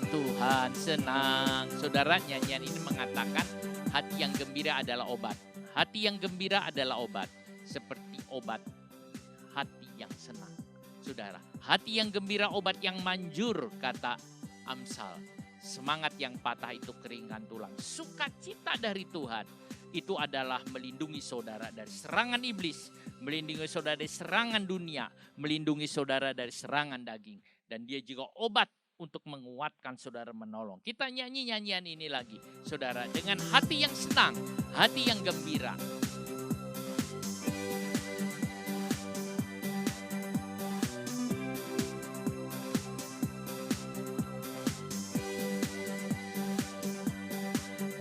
Tuhan senang. Saudara, nyanyian ini mengatakan hati yang gembira adalah obat. Hati yang gembira adalah obat, seperti obat hati yang senang. Saudara, hati yang gembira obat yang manjur, kata Amsal. Semangat yang patah itu keringan tulang. Sukacita dari Tuhan itu adalah melindungi saudara dari serangan iblis, melindungi saudara dari serangan dunia, melindungi saudara dari serangan daging. Dan dia juga obat untuk menguatkan saudara, menolong. Kita nyanyi nyanyian ini lagi, saudara, dengan hati yang senang, hati yang gembira.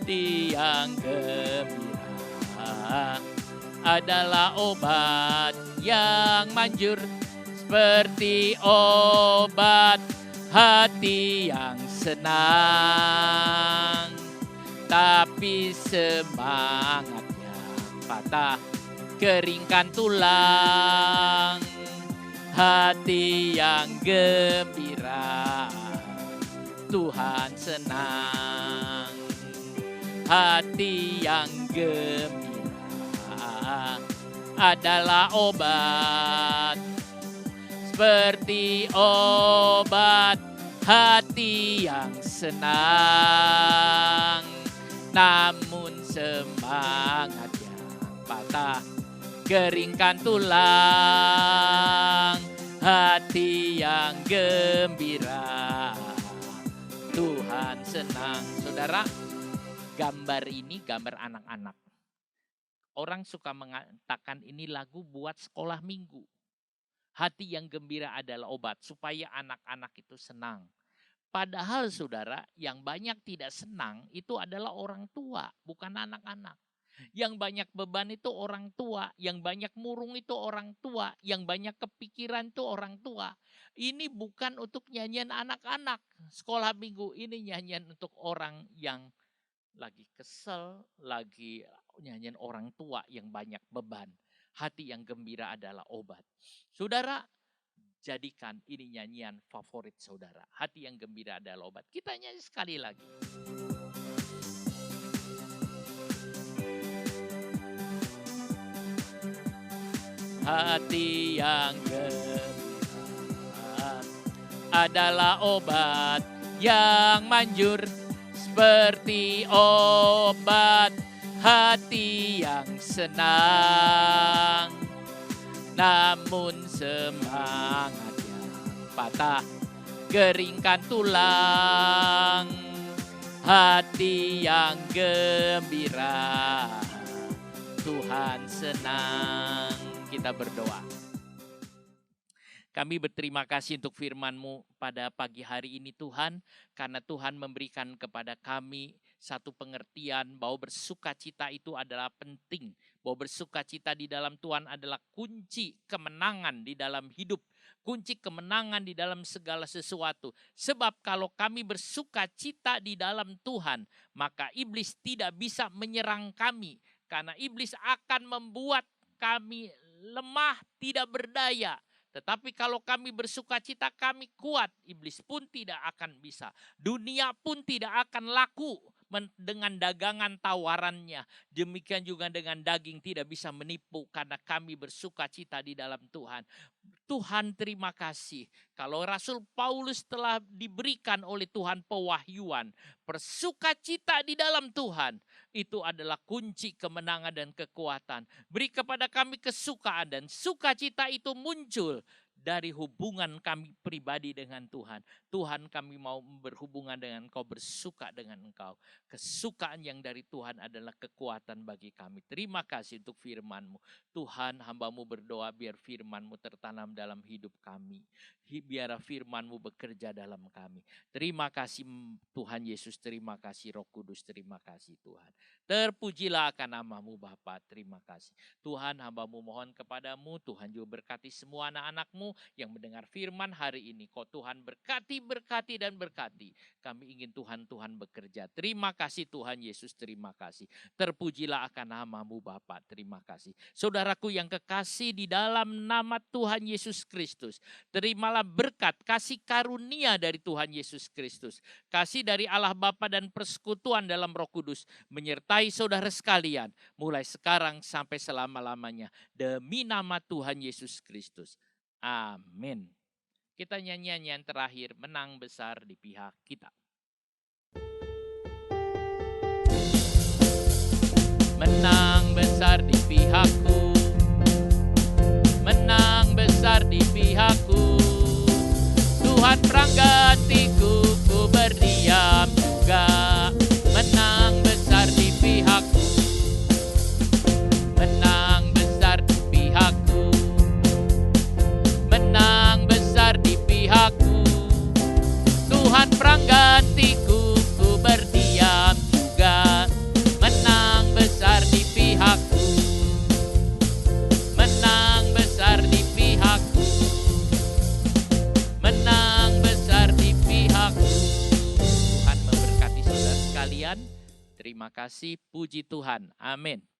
Hati yang gembira adalah obat yang manjur, seperti obat hati yang senang. Tapi semangatnya patah, keringkan tulang, hati yang gembira, Tuhan senang. Hati yang gembira adalah obat, seperti obat hati yang senang. Namun semangat yang patah, keringkan tulang, hati yang gembira, Tuhan senang. Saudara, gambar ini gambar anak-anak. Orang suka mengatakan ini lagu buat sekolah minggu. Hati yang gembira adalah obat, supaya anak-anak itu senang. Padahal saudara, yang banyak tidak senang itu adalah orang tua, bukan anak-anak. Yang banyak beban itu orang tua, yang banyak murung itu orang tua, yang banyak kepikiran itu orang tua. Ini bukan untuk nyanyian anak-anak sekolah minggu, ini nyanyian untuk orang yang lagi kesel, lagi nyanyian orang tua yang banyak beban. Hati yang gembira adalah obat. Saudara, jadikan ini nyanyian favorit saudara. Hati yang gembira adalah obat. Kita nyanyi sekali lagi. Hati yang gembira adalah obat yang manjur, seperti obat hati yang senang. Namun semangat yang patah, keringkan tulang, hati yang gembira, Tuhan senang. Kita berdoa. Kami berterima kasih untuk firman-Mu pada pagi hari ini Tuhan, karena Tuhan memberikan kepada kami satu pengertian bahwa bersukacita itu adalah penting. Bahwa bersukacita di dalam Tuhan adalah kunci kemenangan di dalam hidup. Kunci kemenangan di dalam segala sesuatu. Sebab kalau kami bersukacita di dalam Tuhan, maka iblis tidak bisa menyerang kami. Karena iblis akan membuat kami lemah, tidak berdaya. Tetapi kalau kami bersukacita, kami kuat. Iblis pun tidak akan bisa. Dunia pun tidak akan laku dengan dagangan tawarannya. Demikian juga dengan daging tidak bisa menipu karena kami bersukacita di dalam Tuhan. Tuhan terima kasih. Kalau Rasul Paulus telah diberikan oleh Tuhan pewahyuan, bersukacita di dalam Tuhan, itu adalah kunci kemenangan dan kekuatan. Beri kepada kami kesukaan dan sukacita itu muncul dari hubungan kami pribadi dengan Tuhan. Tuhan, kami mau berhubungan dengan Engkau, bersuka dengan Engkau. Kesukaan yang dari Tuhan adalah kekuatan bagi kami. Terima kasih untuk firman-Mu. Tuhan, hamba-Mu berdoa biar firman-Mu tertanam dalam hidup kami. Biar firman-Mu bekerja dalam kami. Terima kasih Tuhan Yesus, terima kasih Roh Kudus, terima kasih Tuhan. Terpujilah akan nama-Mu Bapa, terima kasih. Tuhan, hamba-Mu mohon kepadamu, Tuhan juga berkati semua anak-anak-Mu yang mendengar firman hari ini. Kau Tuhan berkati dan berkati. Kami ingin Tuhan bekerja. Terima kasih Tuhan Yesus, terima kasih. Terpujilah akan nama-Mu Bapa, terima kasih. Saudaraku yang kekasih di dalam nama Tuhan Yesus Kristus, terimalah berkat, kasih karunia dari Tuhan Yesus Kristus. Kasih dari Allah Bapa dan persekutuan dalam Roh Kudus menyertai saudara sekalian mulai sekarang sampai selama-lamanya. Demi nama Tuhan Yesus Kristus. Amin. Kita nyanyian yang terakhir, menang besar di pihak kita. Menang besar di pihakku, menang besar di pihakku. Tuhan pranggatiku, ku berdiam juga. Menang besar di pihakku, menang besar di pihakku, menang besar di pihakku. Tuhan pranggatiku, ku berdiam juga. Menang besar di pihakku, menang besar di pihakku, menang besar di pihakku. Tuhan memberkati saudara sekalian. Terima kasih, puji Tuhan. Amin.